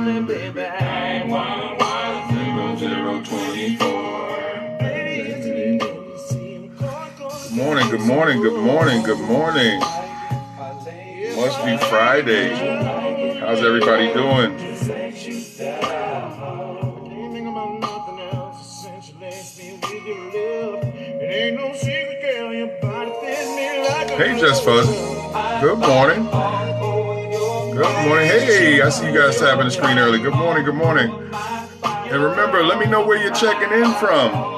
Good morning, good morning, good morning. Must be Friday. How's everybody doing? Hey, Just Fuzz. Good morning. Good morning. Hey, I see you guys tapping the screen early. Good morning, good morning. And remember, let me know where you're checking in from.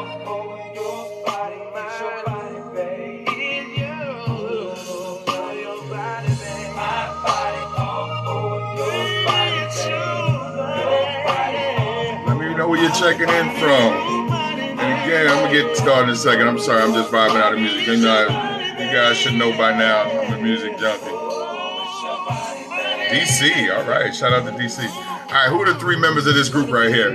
Where you're checking in from. And again, I'm gonna get started in a second. I'm sorry, I'm just vibing out of music. You know, you guys should know by now I'm a music junkie. DC, all right. Shout out to DC. All right, who are the three members of this group right here?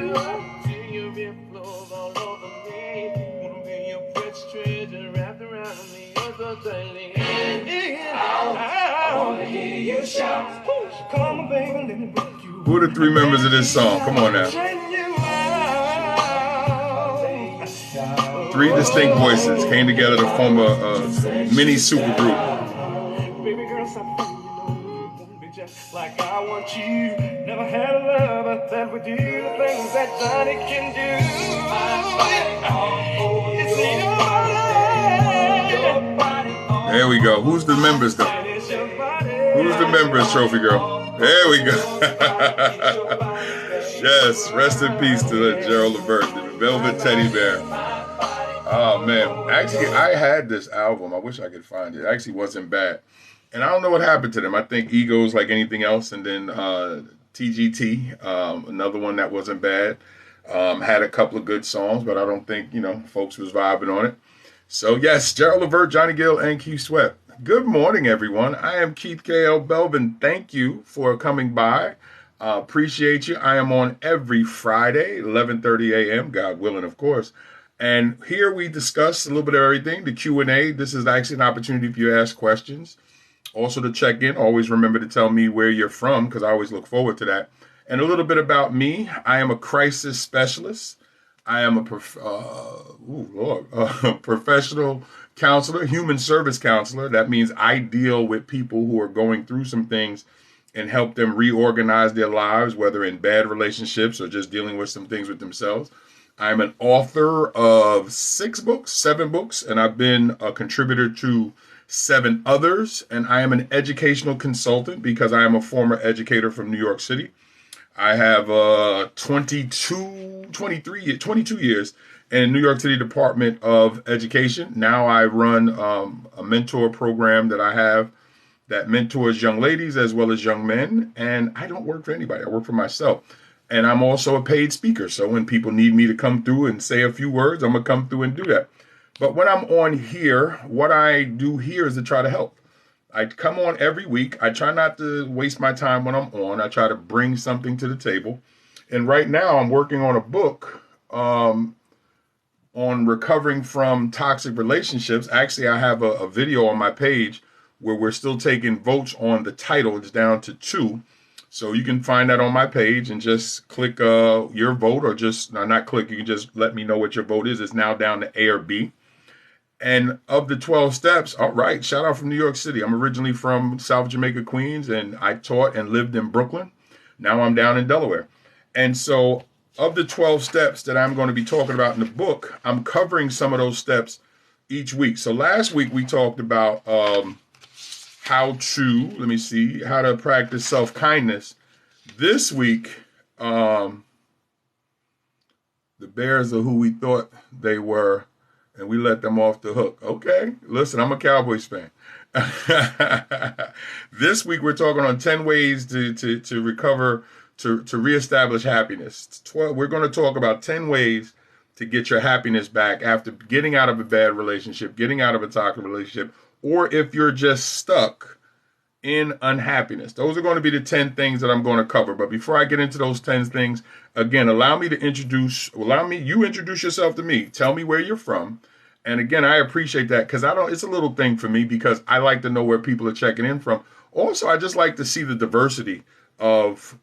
Who are the three members of this song? Come on now. Three distinct voices came together to form a mini super group. Baby girl, stop just like I want you. Never had a lover that would do the things that Johnny can do. There we go. Who's the members though? Who's the members, Trophy Girl? There we go. Yes, rest in peace to Gerald Levert, the Velvet Teddy Bear. Oh, man. Actually, I had this album. I wish I could find it. It actually wasn't bad. And I don't know what happened to them. I think Ego's like anything else. And then TGT, another one that wasn't bad. Had a couple of good songs, but I don't think, folks was vibing on it. So, yes, Gerald Levert, Johnny Gill, and Keith Sweat. Good morning, everyone. I am Keith K.L. Belvin. Thank you for coming by. Appreciate you. I am on every Friday, 11:30 a.m., God willing, of course. And here we discuss a little bit of everything, the Q&A. This is actually an opportunity for you to ask questions. Also to check in, always remember to tell me where you're from, because I always look forward to that. And a little bit about me. I am a crisis specialist. I am a professional counselor, human service counselor. That means I deal with people who are going through some things and help them reorganize their lives, whether in bad relationships or just dealing with some things with themselves. I'm an author of 7 books, and I've been a contributor to 7 others. And I am an educational consultant because I am a former educator from New York City. I have 22 years in the New York City Department of Education. Now I run a mentor program that I have that mentors young ladies as well as young men. And I don't work for anybody. I work for myself. And I'm also a paid speaker. So when people need me to come through and say a few words, I'm going to come through and do that. But when I'm on here, what I do here is to try to help. I come on every week. I try not to waste my time when I'm on. I try to bring something to the table. And right now I'm working on a book on recovering from toxic relationships. Actually, I have a video on my page where we're still taking votes on the title. It's down to 2. So you can find that on my page and just click your vote, or not click. You can just let me know what your vote is. It's now down to A or B. And of the 12 steps, all right, shout out from New York City. I'm originally from South Jamaica, Queens, and I taught and lived in Brooklyn. Now I'm down in Delaware. And so of the 12 steps that I'm going to be talking about in the book, I'm covering some of those steps each week. So last week we talked about how to practice self-kindness. This week, the Bears are who we thought they were, and we let them off the hook. Okay, listen, I'm a Cowboys fan. This week, we're talking on 10 ways to recover, to reestablish happiness. We're going to talk about 10 ways to get your happiness back after getting out of a bad relationship, getting out of a toxic relationship, or if you're just stuck in unhappiness. Those are going to be the 10 things that I'm going to cover. But before I get into those 10 things, again, you introduce yourself to me. Tell me where you're from. And again, I appreciate that because it's a little thing for me because I like to know where people are checking in from. Also, I just like to see the diversity of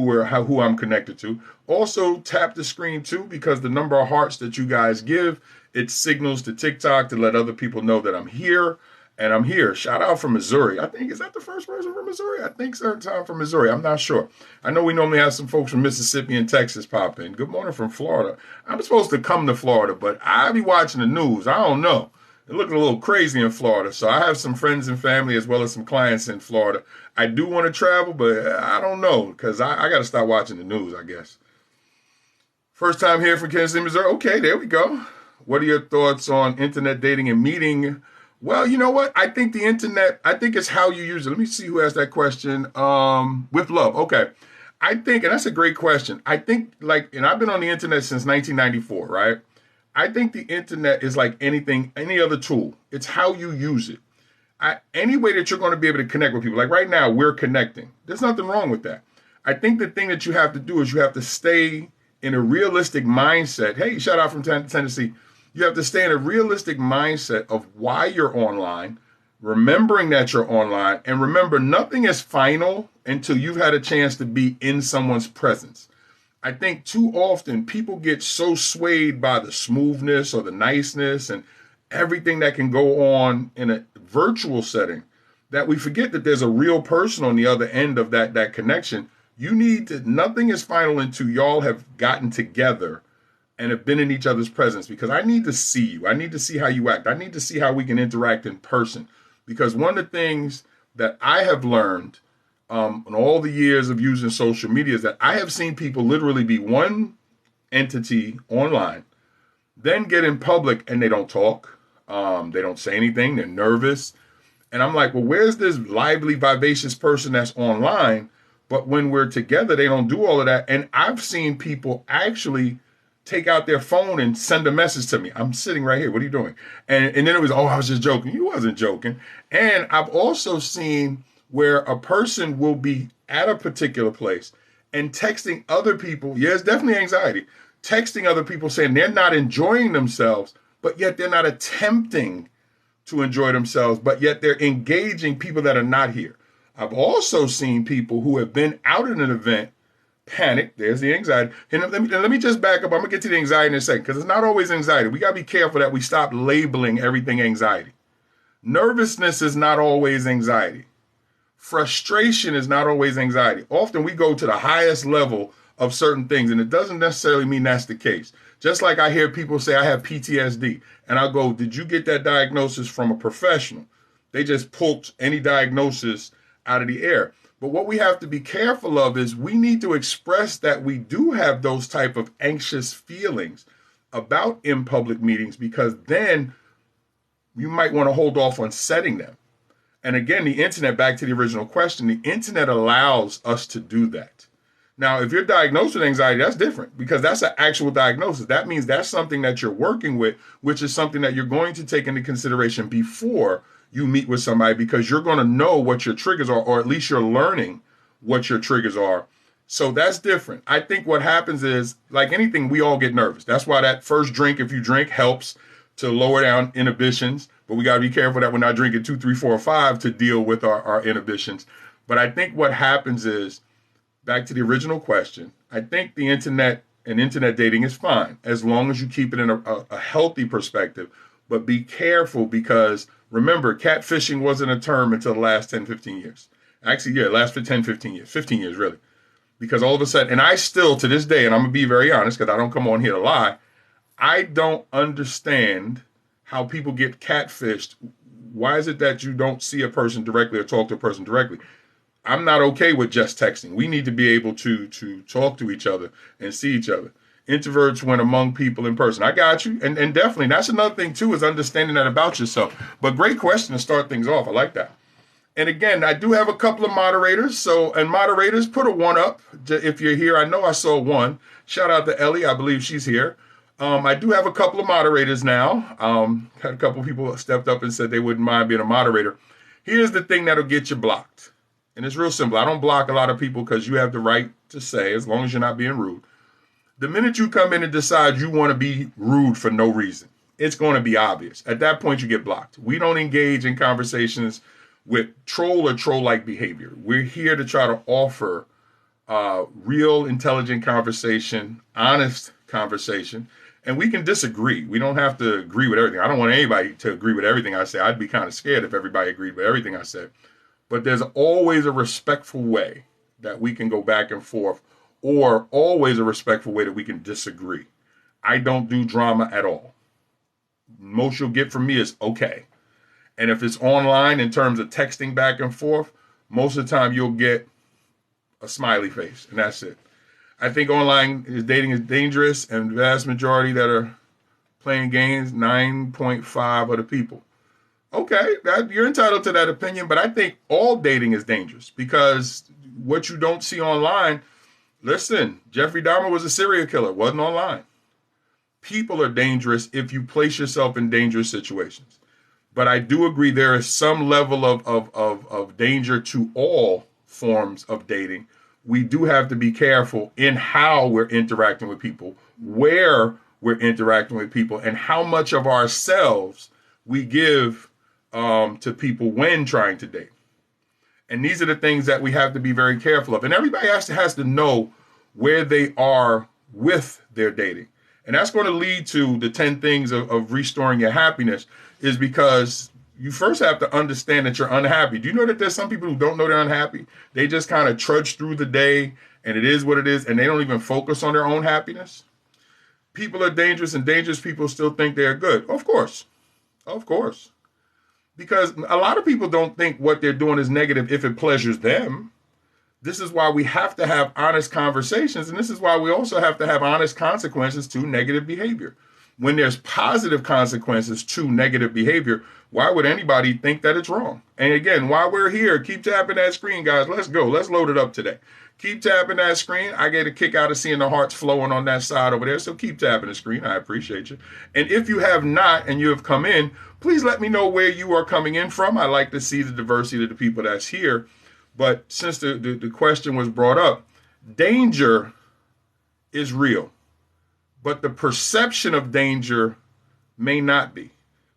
who I'm connected to. Also, tap the screen too, because the number of hearts that you guys give, it signals to TikTok to let other people know that I'm here. And I'm here. Shout out from Missouri. I think, is that the first person from Missouri? I think certain time from Missouri. I'm not sure. I know we normally have some folks from Mississippi and Texas pop in. Good morning from Florida. I'm supposed to come to Florida, but I be watching the news. I don't know. It looking a little crazy in Florida. So I have some friends and family as well as some clients in Florida. I do want to travel, but I don't know, because I got to start watching the news, I guess. First time here from Kansas City, Missouri. Okay, there we go. What are your thoughts on internet dating and meeting? Well, you know what? I think the internet, I think it's how you use it. Let me see who asked that question. With love. Okay. I think, and that's a great question. I think and I've been on the internet since 1994, right? I think the internet is like anything, any other tool. It's how you use it. Any way that you're going to be able to connect with people. Like right now, we're connecting. There's nothing wrong with that. I think the thing that you have to do is you have to stay in a realistic mindset. Hey, shout out from Tennessee. You have to stay in a realistic mindset of why you're online, remembering that you're online, and remember, nothing is final until you've had a chance to be in someone's presence. I think too often people get so swayed by the smoothness or the niceness and everything that can go on in a virtual setting that we forget that there's a real person on the other end of that connection. Nothing is final until y'all have gotten together and have been in each other's presence, because I need to see you. I need to see how you act. I need to see how we can interact in person. Because one of the things that I have learned in all the years of using social media is that I have seen people literally be one entity online, then get in public and they don't talk. They don't say anything. They're nervous. And I'm like, well, where's this lively, vivacious person that's online? But when we're together, they don't do all of that. And I've seen people actually take out their phone and send a message to me. I'm sitting right here. What are you doing? And then it was, oh, I was just joking. You wasn't joking. And I've also seen where a person will be at a particular place and texting other people. Yeah, it's definitely anxiety. Texting other people saying they're not enjoying themselves, but yet they're not attempting to enjoy themselves, but yet they're engaging people that are not here. I've also seen people who have been out at an event panic. There's the anxiety. And let me just back up. I'm going to get to the anxiety in a second, because it's not always anxiety. We got to be careful that we stop labeling everything anxiety. Nervousness is not always anxiety. Frustration is not always anxiety. Often we go to the highest level of certain things, and it doesn't necessarily mean that's the case. Just like I hear people say, I have PTSD, and I go, did you get that diagnosis from a professional? They just pulled any diagnosis out of the air. But what we have to be careful of is we need to express that we do have those type of anxious feelings about in public meetings, because then you might want to hold off on setting them. And again, the internet, back to the original question, the internet allows us to do that. Now, if you're diagnosed with anxiety, that's different, because that's an actual diagnosis. That means that's something that you're working with, which is something that you're going to take into consideration before you meet with somebody, because you're going to know what your triggers are, or at least you're learning what your triggers are. So that's different. I think what happens is, like anything, we all get nervous. That's why that first drink, if you drink, helps to lower down inhibitions. But we got to be careful that we're not drinking 2, 3, 4, or 5 to deal with our inhibitions. But I think what happens is, back to the original question, I think the internet and internet dating is fine as long as you keep it in a healthy perspective. But be careful, because remember, catfishing wasn't a term until the last 10, 15 years. Actually, yeah, last 10, 15 years, 15 years really. Because all of a sudden, and I still to this day, and I'm going to be very honest because I don't come on here to lie, I don't understand how people get catfished. Why is it that you don't see a person directly or talk to a person directly? I'm not okay with just texting. We need to be able to talk to each other and see each other. Introverts went among people in person. I got you. And definitely, that's another thing too, is understanding that about yourself. But great question to start things off. I like that. And again, I do have a couple of moderators. And moderators, put a 1 up if you're here. I know I saw 1. Shout out to Ellie. I believe she's here. I do have a couple of moderators now. Had a couple of people stepped up and said they wouldn't mind being a moderator. Here's the thing that'll get you blocked. And it's real simple. I don't block a lot of people because you have the right to say, as long as you're not being rude. The minute you come in and decide you want to be rude for no reason, it's going to be obvious. At that point, you get blocked. We don't engage in conversations with troll or troll-like behavior. We're here to try to offer real intelligent conversation, honest conversation, and we can disagree. We don't have to agree with everything. I don't want anybody to agree with everything I say. I'd be kind of scared if everybody agreed with everything I said. But there's always a respectful way that we can go back and forth, or always a respectful way that we can disagree. I don't do drama at all. Most you'll get from me is okay. And if it's online in terms of texting back and forth, most of the time you'll get a smiley face, and that's it. I think online dating is dangerous, and the vast majority that are playing games, 9.5 of the people. Okay, you're entitled to that opinion, but I think all dating is dangerous because what you don't see online, listen, Jeffrey Dahmer was a serial killer, wasn't online. People are dangerous if you place yourself in dangerous situations. But I do agree there is some level of danger to all forms of dating. We do have to be careful in how we're interacting with people, where we're interacting with people, and how much of ourselves we give to people when trying to date. And these are the things that we have to be very careful of. And everybody has to know where they are with their dating. And that's going to lead to the 10 things of restoring your happiness, is because you first have to understand that you're unhappy. Do you know that there's some people who don't know they're unhappy? They just kind of trudge through the day and it is what it is, and they don't even focus on their own happiness. People are dangerous, and dangerous people still think they're good. Of course. Of course. Because a lot of people don't think what they're doing is negative if it pleasures them. This is why we have to have honest conversations, and this is why we also have to have honest consequences to negative behavior. When there's positive consequences to negative behavior, why would anybody think that it's wrong? And again, while we're here, keep tapping that screen, guys. Let's go. Let's load it up today. Keep tapping that screen. I get a kick out of seeing the hearts flowing on that side over there, so keep tapping the screen. I appreciate you. And if you have not and you have come in, please let me know where you are coming in from. I like to see the diversity of the people that's here. But since the question was brought up, danger is real. But the perception of danger may not be.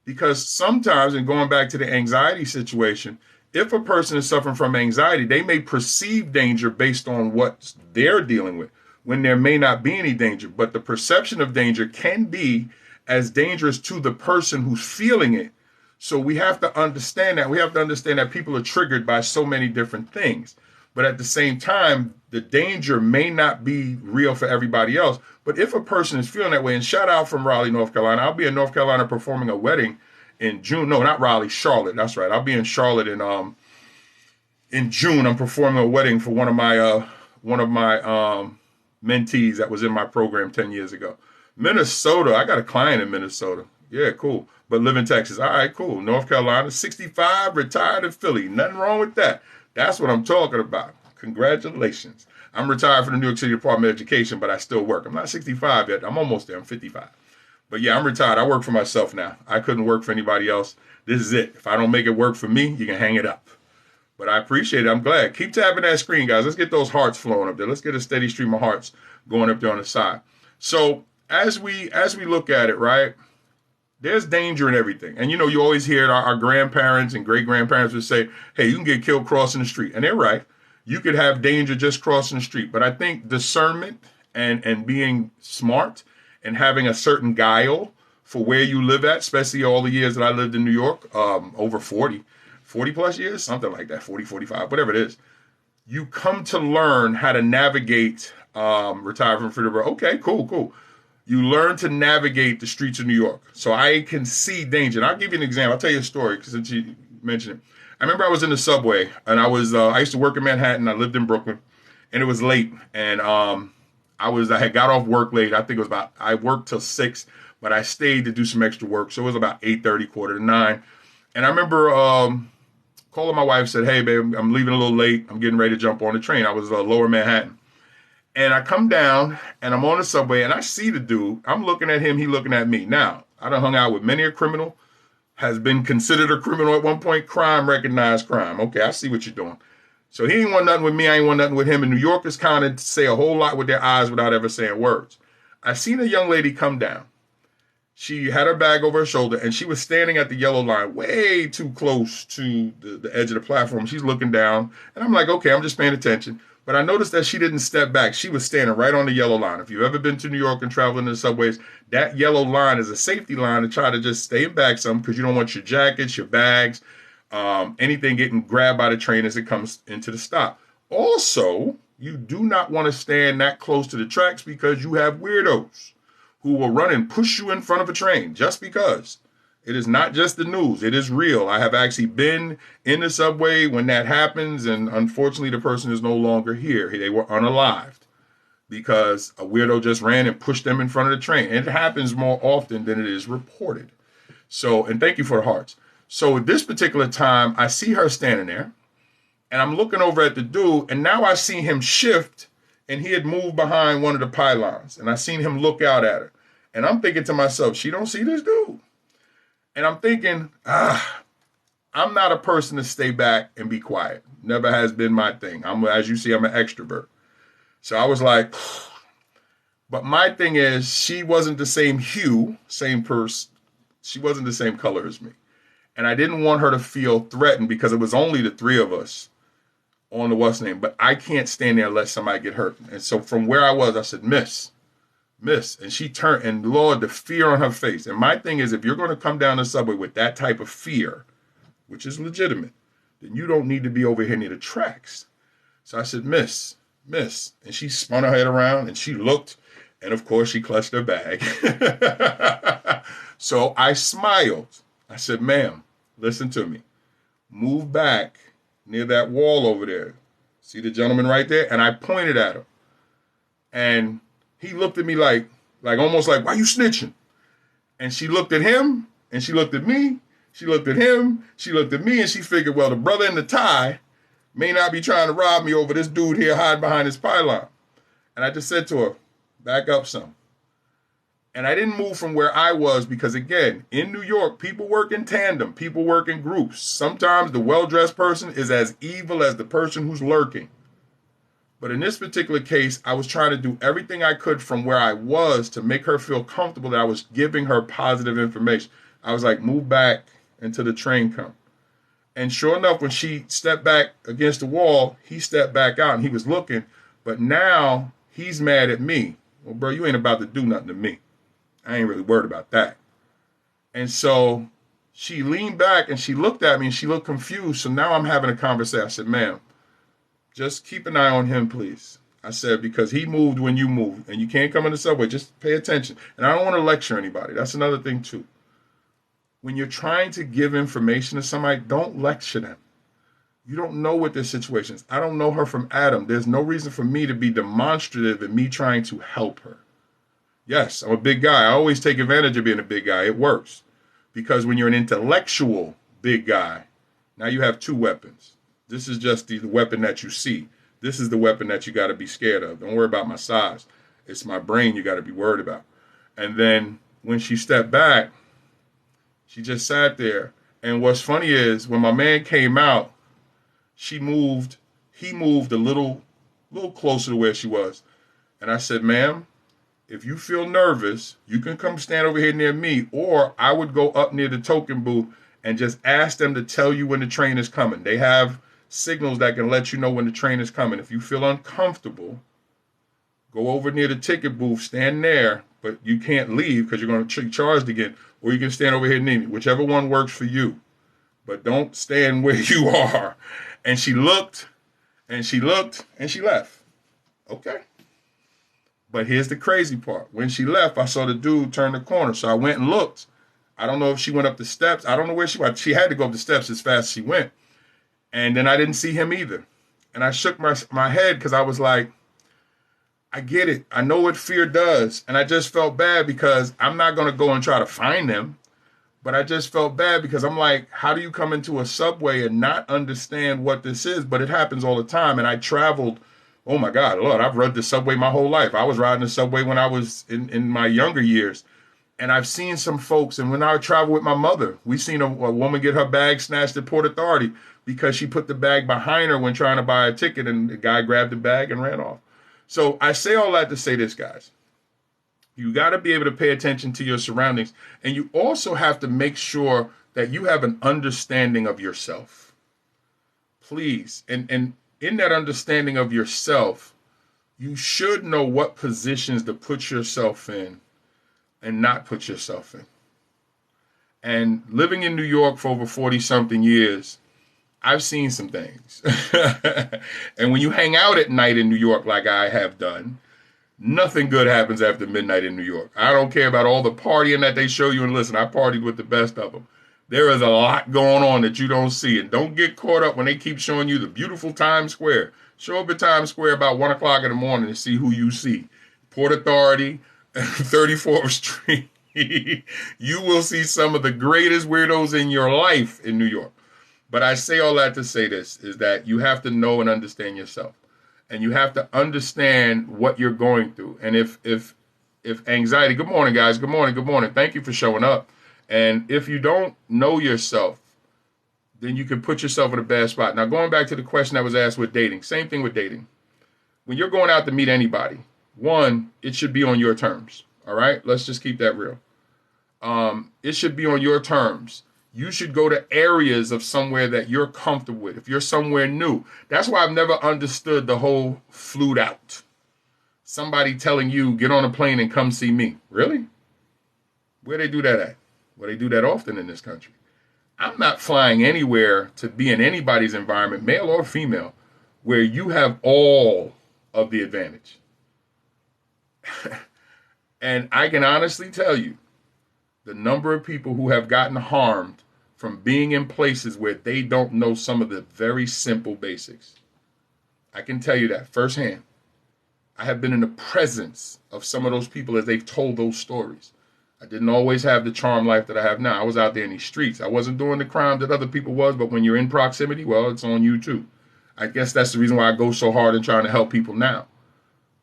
Because sometimes, and going back to the anxiety situation, if a person is suffering from anxiety, they may perceive danger based on what they're dealing with, when there may not be any danger. But the perception of danger can be as dangerous to the person who's feeling it. So we have to understand that. We have to understand that people are triggered by so many different things. But at the same time, the danger may not be real for everybody else. But if a person is feeling that way, and shout out from Raleigh, North Carolina. I'll be in North Carolina performing a wedding in June. No, not Raleigh, Charlotte. That's right. I'll be in Charlotte in June. I'm performing a wedding for one of my mentees that was in my program 10 years ago. Minnesota. I got a client in Minnesota. Yeah, cool. But live in Texas. All right, cool. North Carolina, 65, retired in Philly. Nothing wrong with that. That's what I'm talking about. Congratulations. I'm retired from the New York City Department of Education, but I still work. I'm not 65 yet. I'm almost there. I'm 55. But yeah, I'm retired. I work for myself now. I couldn't work for anybody else. This is it. If I don't make it work for me, you can hang it up. But I appreciate it. I'm glad. Keep tapping that screen, guys. Let's get those hearts flowing up there. Let's get a steady stream of hearts going up there on the side. So as we look at it, right, there's danger in everything. And, you always hear our grandparents and great-grandparents would say, hey, you can get killed crossing the street. And they're right. You could have danger just crossing the street. But I think discernment and being smart and having a certain guile for where you live at, especially all the years that I lived in New York, over 40 plus years, something like that, 40, 45, whatever it is. You come to learn how to navigate, retire from freedom. Okay, cool. You learn to navigate the streets of New York. So I can see danger. And I'll give you an example. I'll tell you a story since you mentioned it. I remember I was in the subway, and I used to work in Manhattan. I lived in Brooklyn, and it was late. And I had got off work late. I think it was I worked till 6, but I stayed to do some extra work. So it was about 8:30, quarter to 9. And I remember calling my wife, said, hey, babe, I'm leaving a little late. I'm getting ready to jump on the train. I was lower Manhattan. And I come down, and I'm on the subway, and I see the dude. I'm looking at him. He looking at me. Now, I done hung out with many a criminal, has been considered a criminal at one point, crime, recognized crime. Okay, I see what you're doing. So he ain't want nothing with me. I ain't want nothing with him. And New Yorkers kind of say a whole lot with their eyes without ever saying words. I seen a young lady come down, She had her bag over her shoulder, and she was standing at the yellow line, way too close to the edge of the platform. She's looking down, and I'm like, okay, I'm just paying attention. But I noticed that she didn't step back. She was standing right on the yellow line. If you've ever been to New York and traveling in the subways, that yellow line is a safety line to try to just stay back some because you don't want your jackets, your bags, anything getting grabbed by the train as it comes into the stop. Also, you do not want to stand that close to the tracks because you have weirdos who will run and push you in front of a train just because. It is not just the news. It is real. I have actually been in the subway when that happens, and unfortunately the person is no longer here. They were unalived because a weirdo just ran and pushed them in front of the train. And it happens more often than it is reported. So, and thank you for the hearts. So at this particular time, I see her standing there, and I'm looking over at the dude, and now I see him shift, and he had moved behind one of the pylons, and I seen him look out at her. And I'm thinking to myself, she don't see this dude. And I'm thinking, I'm not a person to stay back and be quiet. Never has been my thing. As you see, I'm an extrovert. So I was like, but my thing is, she wasn't the same hue, same person. She wasn't the same color as me. And I didn't want her to feel threatened because it was only the three of us on the what's name. But I can't stand there and let somebody get hurt. And so from where I was, I said, Miss. And she turned, and Lord, the fear on her face. And my thing is, if you're going to come down the subway with that type of fear, which is legitimate, then you don't need to be over here near the tracks. So I said, Miss. And she spun her head around and she looked, and of course she clutched her bag. So I smiled. I said, ma'am, listen to me. Move back near that wall over there. See the gentleman right there? And I pointed at him. And he looked at me like almost like, why you snitching? And she looked at him, and she looked at me. She looked at him. She looked at me, and she figured, well, the brother in the tie may not be trying to rob me over this dude here hiding behind his pylon. And I just said to her, back up some. And I didn't move from where I was because, again, in New York, people work in tandem. People work in groups. Sometimes the well-dressed person is as evil as the person who's lurking. But in this particular case, I was trying to do everything I could from where I was to make her feel comfortable that I was giving her positive information. I was like, move back until the train come. And sure enough, when she stepped back against the wall, he stepped back out and he was looking. But now he's mad at me. Well, bro, you ain't about to do nothing to me. I ain't really worried about that. And so she leaned back and she looked at me and she looked confused. So now I'm having a conversation. I said, ma'am, just keep an eye on him, please. I said, because he moved when you moved, and you can't come in the subway. Just pay attention. And I don't want to lecture anybody. That's another thing, too. When you're trying to give information to somebody, don't lecture them. You don't know what their situation is. I don't know her from Adam. There's no reason for me to be demonstrative in me trying to help her. Yes, I'm a big guy. I always take advantage of being a big guy. It works. Because when you're an intellectual big guy, now you have two weapons. This is just the weapon that you see. This is the weapon that you got to be scared of. Don't worry about my size. It's my brain you got to be worried about. And then when she stepped back, she just sat there. And what's funny is when my man came out, he moved a little closer to where she was. And I said, ma'am, if you feel nervous, you can come stand over here near me, or I would go up near the token booth and just ask them to tell you when the train is coming. They have signals that can let you know when the train is coming. If you feel uncomfortable, go over near the ticket booth, stand there, but you can't leave because you're going to be charged again, or you can stand over here near me, whichever one works for you. But don't stand where you are. And she looked, and she looked, and she left. Okay. But here's the crazy part. When she left, I saw the dude turn the corner, so I went and looked. I don't know if she went up the steps. I don't know where she went. She had to go up the steps as fast as she went. And then I didn't see him either. And I shook my head because I was like, I get it. I know what fear does. And I just felt bad because I'm not going to go and try to find them. But I just felt bad because I'm like, how do you come into a subway and not understand what this is? But it happens all the time. And I traveled. Oh, my God, Lord, I've rode the subway my whole life. I was riding the subway when I was in my younger years. And I've seen some folks. And when I travel with my mother, we seen a woman get her bag snatched at Port Authority because she put the bag behind her when trying to buy a ticket, and the guy grabbed the bag and ran off. So I say all that to say this, guys. You got to be able to pay attention to your surroundings. And you also have to make sure that you have an understanding of yourself. Please. And in that understanding of yourself, you should know what positions to put yourself in and not put yourself in. And living in New York for over 40 something years, I've seen some things. And when you hang out at night in New York like I have done, nothing good happens after midnight in New York. I don't care about all the partying that they show you. And listen, I partied with the best of them. There is a lot going on that you don't see. And don't get caught up when they keep showing you the beautiful Times Square. Show up at Times Square about 1 o'clock in the morning and see who you see. Port Authority, 34th Street. You will see some of the greatest weirdos in your life in New York. But I say all that to say this, is that you have to know and understand yourself. And you have to understand what you're going through. And if anxiety, good morning, guys. Good morning. Good morning. Thank you for showing up. And if you don't know yourself, then you can put yourself in a bad spot. Now, going back to the question that was asked with dating, same thing with dating. When you're going out to meet anybody, one, it should be on your terms. All right? Let's just keep that real. It should be on your terms. You should go to areas of somewhere that you're comfortable with. If you're somewhere new, that's why I've never understood the whole flued out. Somebody telling you, get on a plane and come see me. Really? Where they do that at? Well, they do that often in this country. I'm not flying anywhere to be in anybody's environment, male or female, where you have all of the advantage. And I can honestly tell you, the number of people who have gotten harmed from being in places where they don't know some of the very simple basics. I can tell you that firsthand. I have been in the presence of some of those people as they've told those stories. I didn't always have the charm life that I have now. I was out there in these streets. I wasn't doing the crime that other people was, but when you're in proximity, well, it's on you too. I guess that's the reason why I go so hard in trying to help people now,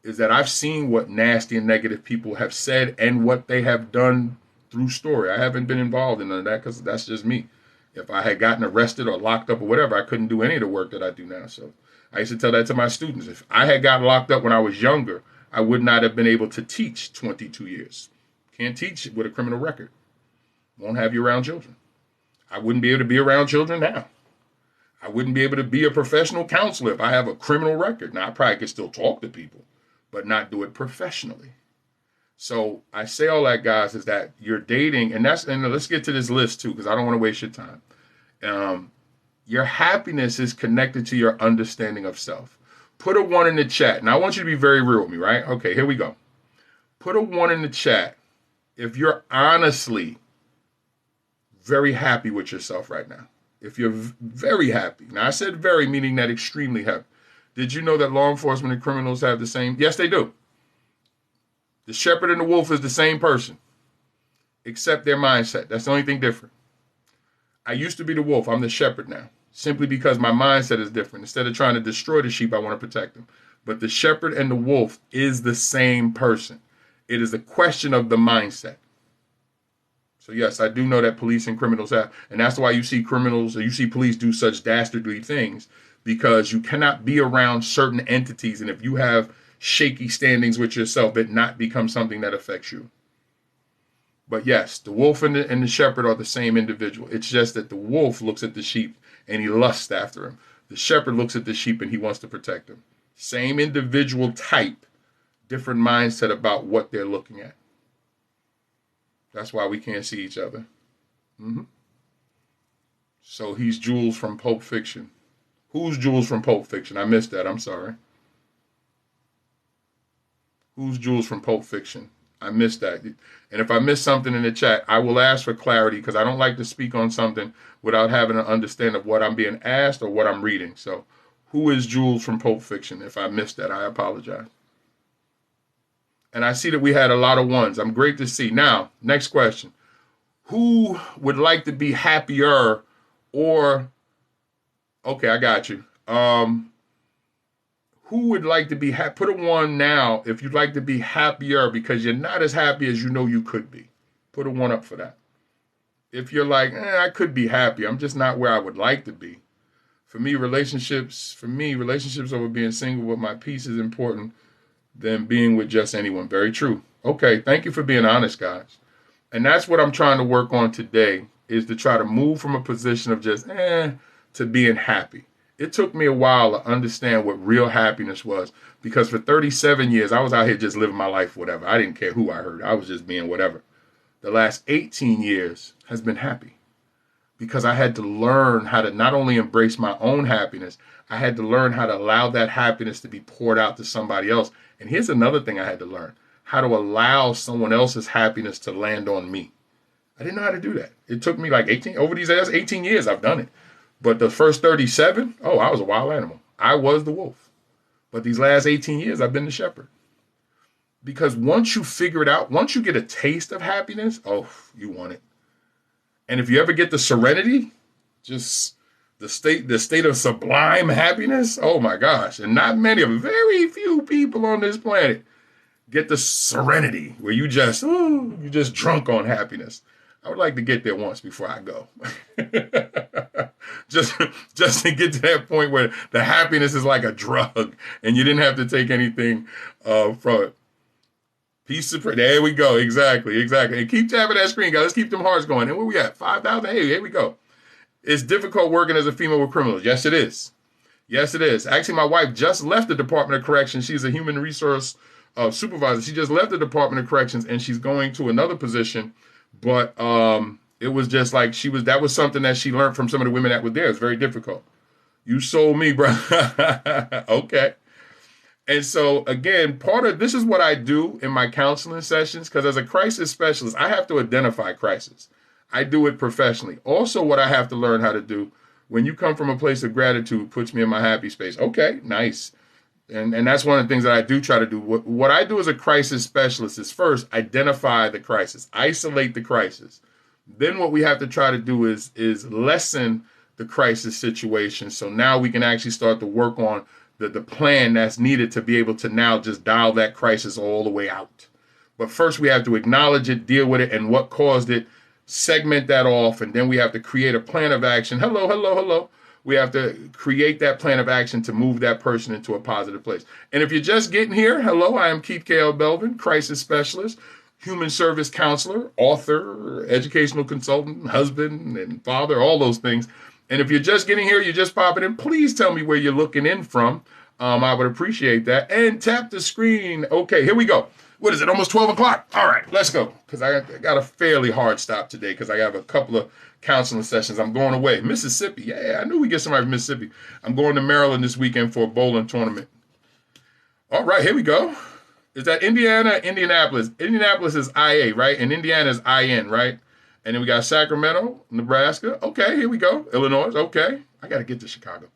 is that I've seen what nasty and negative people have said and what they have done through story. I haven't been involved in none of that because that's just me. If I had gotten arrested or locked up or whatever, I couldn't do any of the work that I do now. So I used to tell that to my students. If I had gotten locked up when I was younger, I would not have been able to teach 22 years. Can't teach with a criminal record. Won't have you around children. I wouldn't be able to be around children now. I wouldn't be able to be a professional counselor if I have a criminal record. Now, I probably could still talk to people, but not do it professionally. So I say all that, guys, is that you're dating, and let's get to this list too, because I don't want to waste your time. Your happiness is connected to your understanding of self. Put a 1 in the chat. Now I want you to be very real with me, right? Okay, here we go. Put a 1 in the chat if you're honestly very happy with yourself right now. If you're very happy. Now I said very, meaning that extremely happy. Did you know that law enforcement and criminals have the same? Yes, they do. The shepherd and the wolf is the same person, except their mindset. That's the only thing different. I used to be the wolf. I'm the shepherd now, simply because my mindset is different. Instead of trying to destroy the sheep, I want to protect them. But the shepherd and the wolf is the same person. It is a question of the mindset. So yes, I do know that police and criminals have, and that's why you see criminals or you see police do such dastardly things, because you cannot be around certain entities, and if you have shaky standings with yourself, it not become something that affects you. But yes, the wolf and the shepherd are the same individual. It's just that the wolf looks at the sheep and he lusts after him. The shepherd looks at the sheep and he wants to protect them. Same individual type, different mindset about what they're looking at. That's why we can't see each other. So he's Jules from Pulp Fiction. Who's Jules from Pulp Fiction? I missed that. I'm sorry. Who's Jules from Pulp Fiction? I missed that. And if I missed something in the chat, I will ask for clarity, because I don't like to speak on something without having an understanding of what I'm being asked or what I'm reading. So who is Jules from Pulp Fiction? If I missed that, I apologize. And I see that we had a lot of ones. I'm great to see. Now, next question. Who would like to be happier or... Okay, I got you. Who would like to be happy? Put a 1 now if you'd like to be happier because you're not as happy as you know you could be. Put a 1 up for that. If you're like, I could be happy, I'm just not where I would like to be. For me, relationships over being single with my peace is important than being with just anyone. Very true. Okay, thank you for being honest, guys. And that's what I'm trying to work on today, is to try to move from a position of just to being happy. It took me a while to understand what real happiness was, because for 37 years I was out here just living my life, whatever. I didn't care who I heard. I was just being whatever. The last 18 years has been happy, because I had to learn how to not only embrace my own happiness, I had to learn how to allow that happiness to be poured out to somebody else. And here's another thing I had to learn: how to allow someone else's happiness to land on me. I didn't know how to do that. It took me like 18, over these last 18 years, I've done it. But the first 37, oh, I was a wild animal. I was the wolf. But these last 18 years, I've been the shepherd. Because once you figure it out, once you get a taste of happiness, oh, you want it. And if you ever get the serenity, just the state of sublime happiness, oh my gosh. And not many, very few people on this planet get the serenity where you just drunk on happiness. I would like to get there once before I go. just to get to that point where the happiness is like a drug and you didn't have to take anything from it. Peace of prayer. There we go. Exactly. And keep tapping that screen, guys. Let's keep them hearts going. And where we at? 5,000. Hey, here we go. It's difficult working as a female with criminals. Yes, it is. Yes, it is. Actually, my wife just left the Department of Corrections. She's a human resource supervisor. She just left the Department of Corrections and she's going to another position. But it was just like that was something that she learned from some of the women that were there. It's very difficult. You sold me, bro. Okay. And so, again, this is what I do in my counseling sessions, because as a crisis specialist, I have to identify crisis. I do it professionally. Also, what I have to learn how to do when you come from a place of gratitude puts me in my happy space. Okay, nice. And that's one of the things that I do try to do. What I do as a crisis specialist is first identify the crisis, isolate the crisis. Then what we have to try to do is lessen the crisis situation. So now we can actually start to work on the plan that's needed to be able to now just dial that crisis all the way out. But first we have to acknowledge it, deal with it, and what caused it, segment that off, and then we have to create a plan of action. Hello. We have to create that plan of action to move that person into a positive place. And if you're just getting here, hello, I am Keith K.L. Belvin, crisis specialist, human service counselor, author, educational consultant, husband and father, all those things. And if you're just getting here, you're just popping in, please tell me where you're looking in from. I would appreciate that. And tap the screen. Okay, here we go. What is it? Almost 12 o'clock. All right, let's go. Because I got a fairly hard stop today because I have a couple of counseling sessions. I'm going away. Mississippi. Yeah, I knew we'd get somebody from Mississippi. I'm going to Maryland this weekend for a bowling tournament. All right, here we go. Is that Indiana, Indianapolis? Indianapolis is IA, right? And Indiana is IN, right? And then we got Sacramento, Nebraska. Okay, here we go. Illinois. Okay. I got to get to Chicago.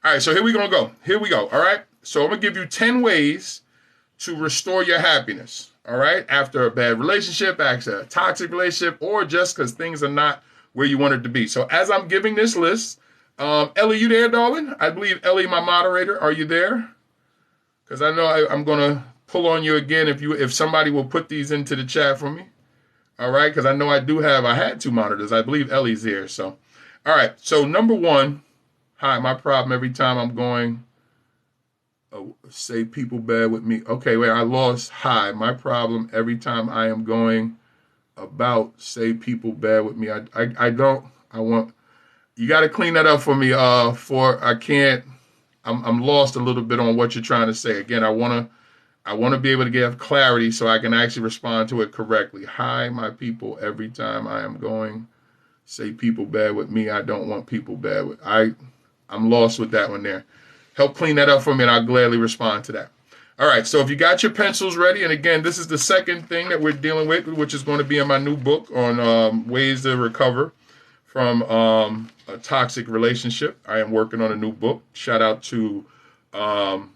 All right, so here we gonna go. Here we go. All right. So I'm going to give you 10 ways to restore your happiness. All right. After a bad relationship, after a toxic relationship, or just because things are not where you want it to be. So as I'm giving this list, Ellie, you there, darling? I believe Ellie, my moderator. Are you there? Because I know I'm going to pull on you again if somebody will put these into the chat for me. All right, because I know I had 2 monitors. I believe Ellie's here. So, all right. So number 1, hi, my problem every time I'm going, say people bad with me. Okay, wait, I lost hi. My problem every time I am going about say people bad with me. You got to clean that up for me. I'm lost a little bit on what you're trying to say. Again, I want to be able to give clarity so I can actually respond to it correctly. Hi, my people, every time I am going, say people bad with me. I don't want people bad with. I'm lost with that one there. Help clean that up for me and I'll gladly respond to that. All right, so if you got your pencils ready, and again, this is the second thing that we're dealing with, which is going to be in my new book on ways to recover from a toxic relationship. I am working on a new book. Shout out to the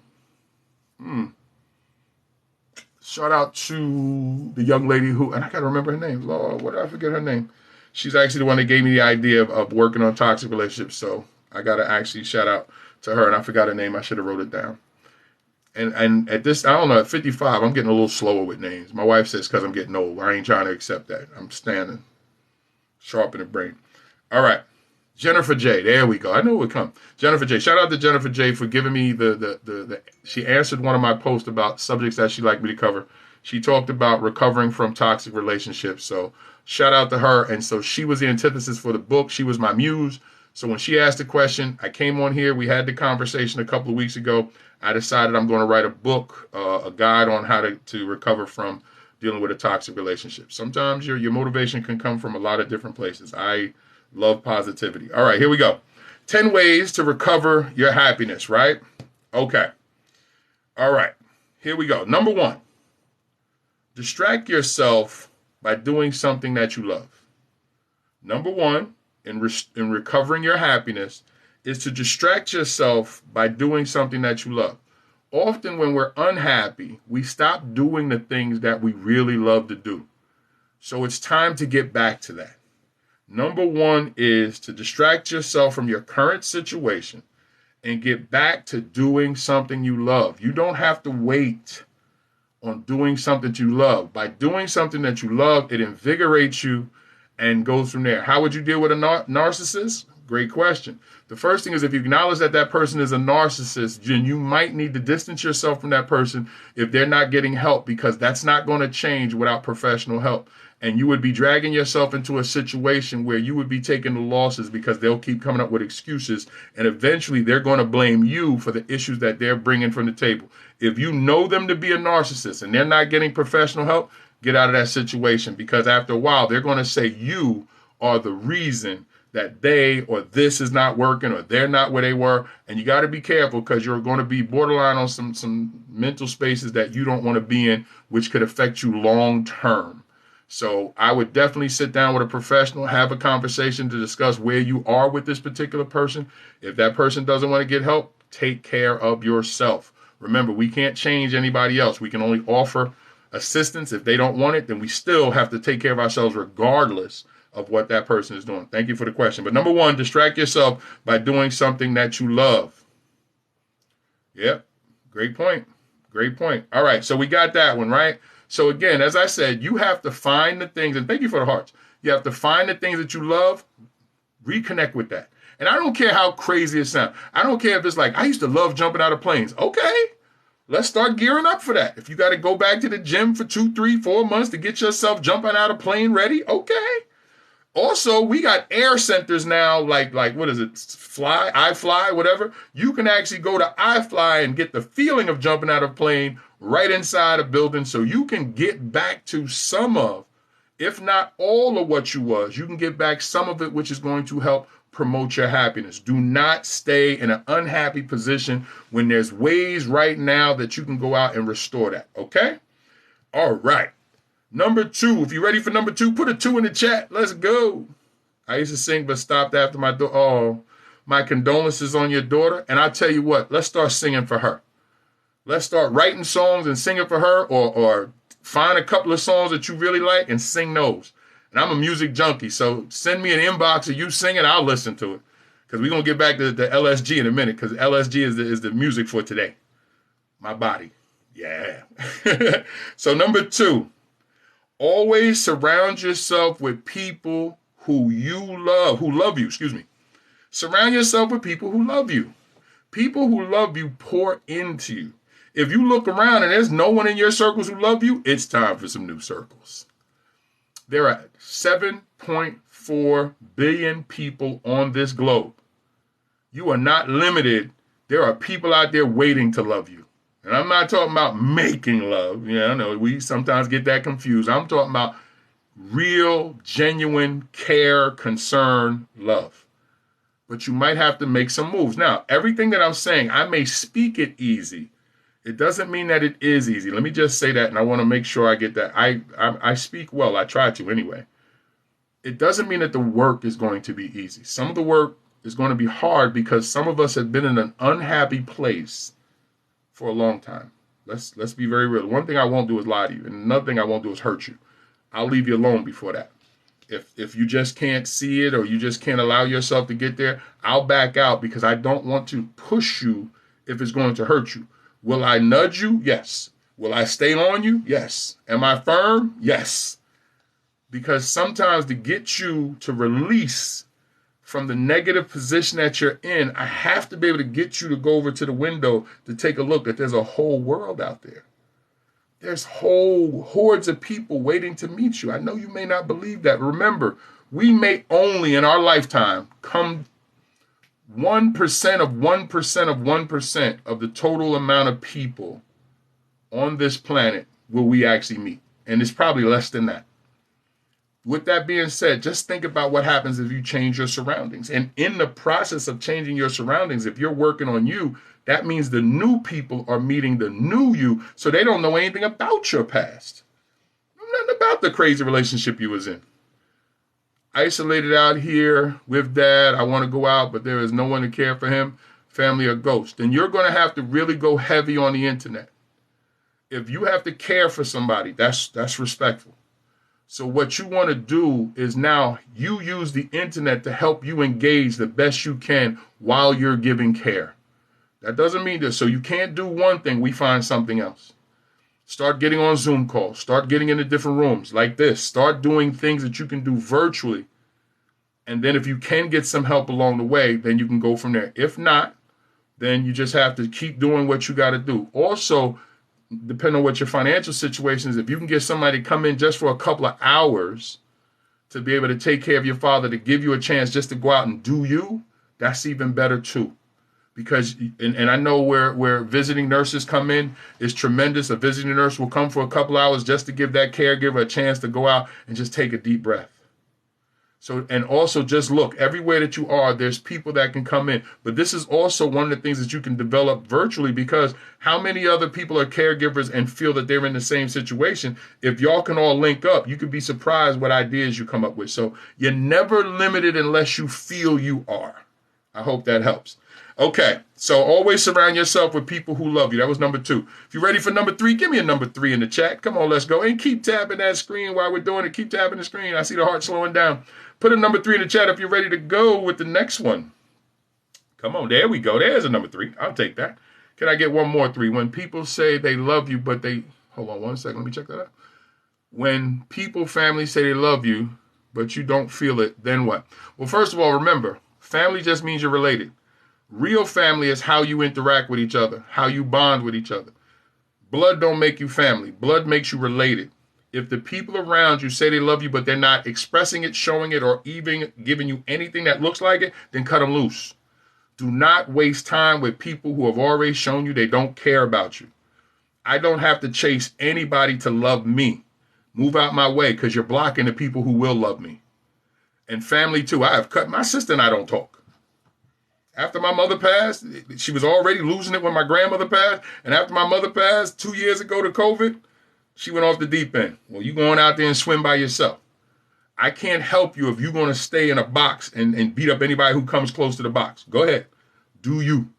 young lady who, and I got to remember her name. Lord, what did I forget her name? She's actually the one that gave me the idea of working on toxic relationships. So I got to actually shout out to her, and I forgot her name. I should have wrote it down. And at this, I don't know, at 55, I'm getting a little slower with names. My wife says because I'm getting old. I ain't trying to accept that. I'm standing sharp in the brain. All right. Jennifer J. There we go. I knew it would come. Jennifer J. Shout out to Jennifer J. for giving me she answered one of my posts about subjects that she'd like me to cover. She talked about recovering from toxic relationships. So shout out to her. And so she was the antithesis for the book. She was my muse. So when she asked the question, I came on here. We had the conversation a couple of weeks ago. I decided I'm going to write a book, a guide on how to recover from dealing with a toxic relationship. Sometimes your motivation can come from a lot of different places. I love positivity. All right, here we go. 10 ways to recover your happiness, right? Okay. All right, here we go. Number 1, distract yourself by doing something that you love. Number 1, in recovering your happiness, is to distract yourself by doing something that you love. Often when we're unhappy, we stop doing the things that we really love to do. So it's time to get back to that. Number 1 is to distract yourself from your current situation and get back to doing something you love. You don't have to wait on doing something that you love. By doing something that you love, it invigorates you and goes from there. How would you deal with a narcissist? Great question. The first thing is, if you acknowledge that that person is a narcissist, then you might need to distance yourself from that person if they're not getting help, because that's not going to change without professional help. And you would be dragging yourself into a situation where you would be taking the losses because they'll keep coming up with excuses. And eventually they're going to blame you for the issues that they're bringing from the table. If you know them to be a narcissist and they're not getting professional help, get out of that situation, because after a while, they're going to say you are the reason that they or this is not working or they're not where they were. And you got to be careful, because you're going to be borderline on some mental spaces that you don't want to be in, which could affect you long term. So I would definitely sit down with a professional, have a conversation to discuss where you are with this particular person. If that person doesn't want to get help, take care of yourself. Remember, we can't change anybody else. We can only offer assistance. If they don't want it, then we still have to take care of ourselves regardless of what that person is doing. Thank you for the question. But number 1, distract yourself by doing something that you love. Yep. Great point. Great point. All right. So we got that one, right? So again, as I said, you have to find the things, and thank you for the hearts. You have to find the things that you love, reconnect with that. And I don't care how crazy it sounds. I don't care if it's like, I used to love jumping out of planes. Okay. Let's start gearing up for that. If you got to go back to the gym for 2, 3, 4 months to get yourself jumping out of plane ready, okay. Also, we got air centers now, like what is it, iFly, whatever. You can actually go to iFly and get the feeling of jumping out of a plane right inside a building, so you can get back to some of, if not all of what you was. You can get back some of it, which is going to help promote your happiness. Do not stay in an unhappy position when there's ways right now that you can go out and restore that, okay? All right. Number 2, if you're ready for number 2, put a 2 in the chat. Let's go. I used to sing, but stopped after my daughter. Oh, my condolences on your daughter. And I'll tell you what, let's start singing for her. Let's start writing songs and singing for her, or find a couple of songs that you really like and sing those. And I'm a music junkie, so send me an inbox of you singing. I'll listen to it, because we're going to get back to the LSG in a minute, because LSG is the music for today. My body. Yeah. So number 2. Always surround yourself with people who love you. Surround yourself with people who love you. People who love you pour into you. If you look around and there's no one in your circles who love you, it's time for some new circles. There are 7.4 billion people on this globe. You are not limited. There are people out there waiting to love you. And I'm not talking about making love. Yeah, I know we sometimes get that confused. I'm talking about real, genuine care, concern, love. But you might have to make some moves. Now, everything that I'm saying, I may speak it easy. It doesn't mean that it is easy. Let me just say that, and I want to make sure I get that. I speak well. I try to anyway. It doesn't mean that the work is going to be easy. Some of the work is going to be hard because some of us have been in an unhappy place for a long time. Let's be very real. One thing I won't do is lie to you, and another thing I won't do is hurt you. I'll leave you alone before that. If you just can't see it, or you just can't allow yourself to get there, I'll back out, because I don't want to push you if it's going to hurt you. Will I nudge you? Yes. Will I stay on you? Yes. Am I firm? Yes. Because sometimes to get you to release from the negative position that you're in, I have to be able to get you to go over to the window to take a look that there's a whole world out there. There's whole hordes of people waiting to meet you. I know you may not believe that. Remember, we may only in our lifetime come 1% of 1% of 1% of the total amount of people on this planet will we actually meet. And it's probably less than that. With that being said, just think about what happens if you change your surroundings. And in the process of changing your surroundings, if you're working on you, that means the new people are meeting the new you, so they don't know anything about your past. Nothing about the crazy relationship you was in. Isolated out here with dad, I want to go out, but there is no one to care for him, family or ghost. And you're going to have to really go heavy on the internet. If you have to care for somebody, that's respectful. So what you want to do is now you use the internet to help you engage the best you can while you're giving care. That doesn't mean that. So you can't do one thing, we find something else. Start getting on Zoom calls. Start getting into different rooms like this. Start doing things that you can do virtually. And then if you can get some help along the way, then you can go from there. If not, then you just have to keep doing what you got to do. Also, depending on what your financial situation is, if you can get somebody to come in just for a couple of hours to be able to take care of your father, to give you a chance just to go out and do you, that's even better too. Because, and I know where visiting nurses come in is tremendous. A visiting nurse will come for a couple hours just to give that caregiver a chance to go out and just take a deep breath. So, and also just look, everywhere that you are, there's people that can come in. But this is also one of the things that you can develop virtually, because how many other people are caregivers and feel that they're in the same situation? If y'all can all link up, you could be surprised what ideas you come up with. So you're never limited unless you feel you are. I hope that helps. Okay, so always surround yourself with people who love you. That was number 2. If you're ready for number 3, give me a number 3 in the chat. Come on, let's go. And keep tapping that screen while we're doing it. Keep tapping the screen. I see the heart slowing down. Put a number 3 in the chat if you're ready to go with the next one. Come on, there we go. There's a number 3. I'll take that. Can I get one more 3? When people say they love you, but they... Hold on one second. Let me check that out. When people, family say they love you, but you don't feel it, then what? Well, first of all, remember, family just means you're related. Real family is how you interact with each other, how you bond with each other. Blood don't make you family. Blood makes you related. If the people around you say they love you, but they're not expressing it, showing it, or even giving you anything that looks like it, then cut them loose. Do not waste time with people who have already shown you they don't care about you. I don't have to chase anybody to love me. Move out my way, because you're blocking the people who will love me. And family too. I have cut. My sister and I don't talk. After my mother passed, she was already losing it when my grandmother passed. And after my mother passed 2 years ago to COVID, she went off the deep end. Well, you going out there and swim by yourself. I can't help you if you're going to stay in a box and beat up anybody who comes close to the box. Go ahead. Do you.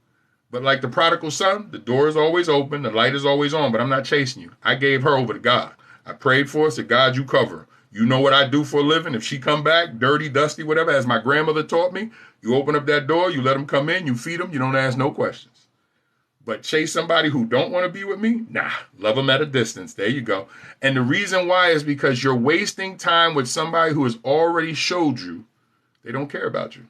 But like the prodigal son, the door is always open. The light is always on, but I'm not chasing you. I gave her over to God. I prayed for her, said, God, you cover her. You know what I do for a living. If she come back, dirty, dusty, whatever, as my grandmother taught me, you open up that door, you let them come in, you feed them, you don't ask no questions. But chase somebody who don't want to be with me? Nah, love them at a distance. There you go. And the reason why is because you're wasting time with somebody who has already showed you they don't care about you.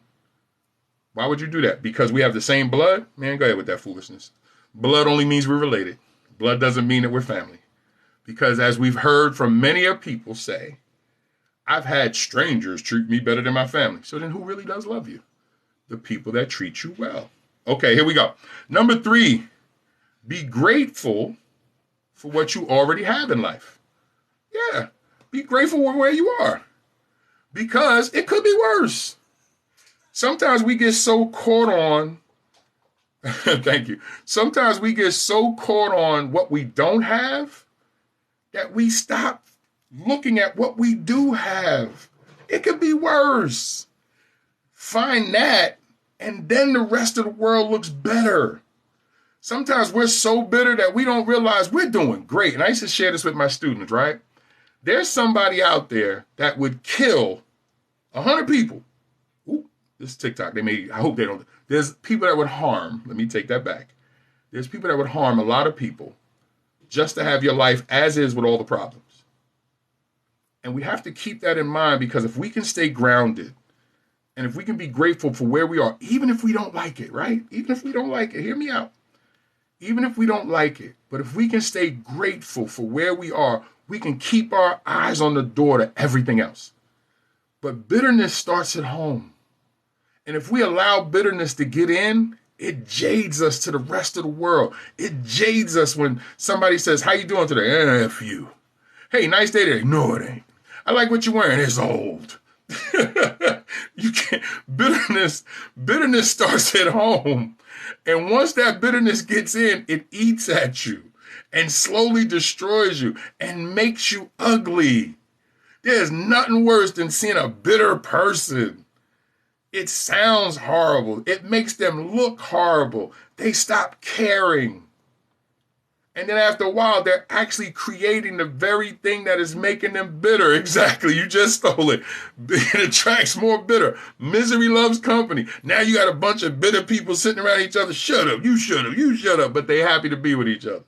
Why would you do that? Because we have the same blood? Man, go ahead with that foolishness. Blood only means we're related. Blood doesn't mean that we're family. Because as we've heard from many of people say, I've had strangers treat me better than my family. So then who really does love you? The people that treat you well. Okay, here we go. Number 3, be grateful for what you already have in life. Yeah, be grateful for where you are. Because it could be worse. Sometimes we get so caught on, thank you. Sometimes we get so caught on what we don't have that we stop looking at what we do have. It could be worse. Find that, and then the rest of the world looks better. Sometimes we're so bitter that we don't realize we're doing great. And I used to share this with my students, right? There's somebody out there that would kill 100 people. Ooh, this is TikTok. I hope they don't. There's people that would harm. Let me take that back. There's people that would harm a lot of people just to have your life as is with all the problems. And we have to keep that in mind, because if we can stay grounded and if we can be grateful for where we are, even if we don't like it, right? Even if we don't like it, hear me out. Even if we don't like it, but if we can stay grateful for where we are, we can keep our eyes on the door to everything else. But bitterness starts at home. And if we allow bitterness to get in, it jades us to the rest of the world. It jades us when somebody says, how you doing today? F you. Hey, nice day today. No, it ain't. I like what you're wearing. It's old. You can't. Bitterness starts at home. And once that bitterness gets in, it eats at you and slowly destroys you and makes you ugly. There's nothing worse than seeing a bitter person. It sounds horrible. It makes them look horrible. They stop caring. And then after a while, they're actually creating the very thing that is making them bitter. Exactly. You just stole it. It attracts more bitter. Misery loves company. Now you got a bunch of bitter people sitting around each other. Shut up. You shut up. You shut up. But they're happy to be with each other.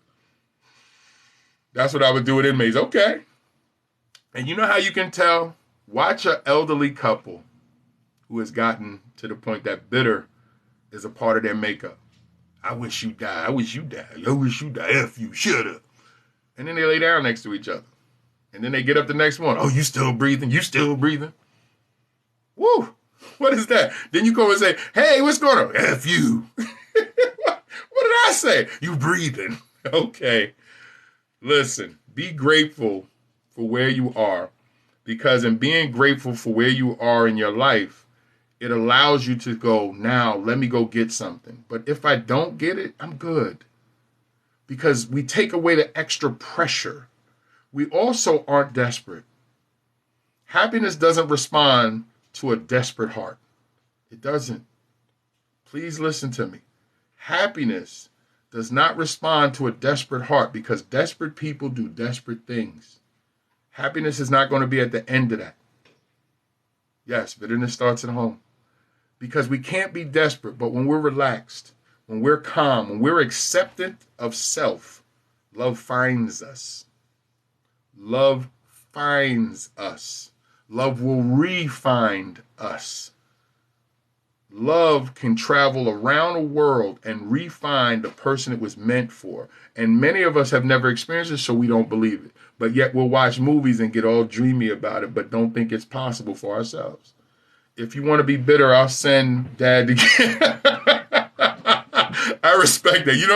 That's what I would do with inmates. Okay. And you know how you can tell? Watch an elderly couple who has gotten to the point that bitter is a part of their makeup. I wish you died. I wish you died. I wish you died. F you. Shut up. And then they lay down next to each other. And then they get up the next morning. Oh, you still breathing? You still breathing? Woo. What is that? Then you go and say, hey, what's going on? F you. What did I say? You breathing. Okay. Listen, be grateful for where you are. Because in being grateful for where you are in your life, it allows you to go, now let me go get something. But if I don't get it, I'm good. Because we take away the extra pressure. We also aren't desperate. Happiness doesn't respond to a desperate heart. It doesn't. Please listen to me. Happiness does not respond to a desperate heart because desperate people do desperate things. Happiness is not going to be at the end of that. Yes, bitterness starts at home. Because we can't be desperate, but when we're relaxed, when we're calm, when we're acceptant of self, love finds us. Love finds us. Love will re-find us. Love can travel around the world and re-find the person it was meant for. And many of us have never experienced it, so we don't believe it. But yet we'll watch movies and get all dreamy about it, but don't think it's possible for ourselves. If you want to be bitter, I'll send Dad to get... I respect that. You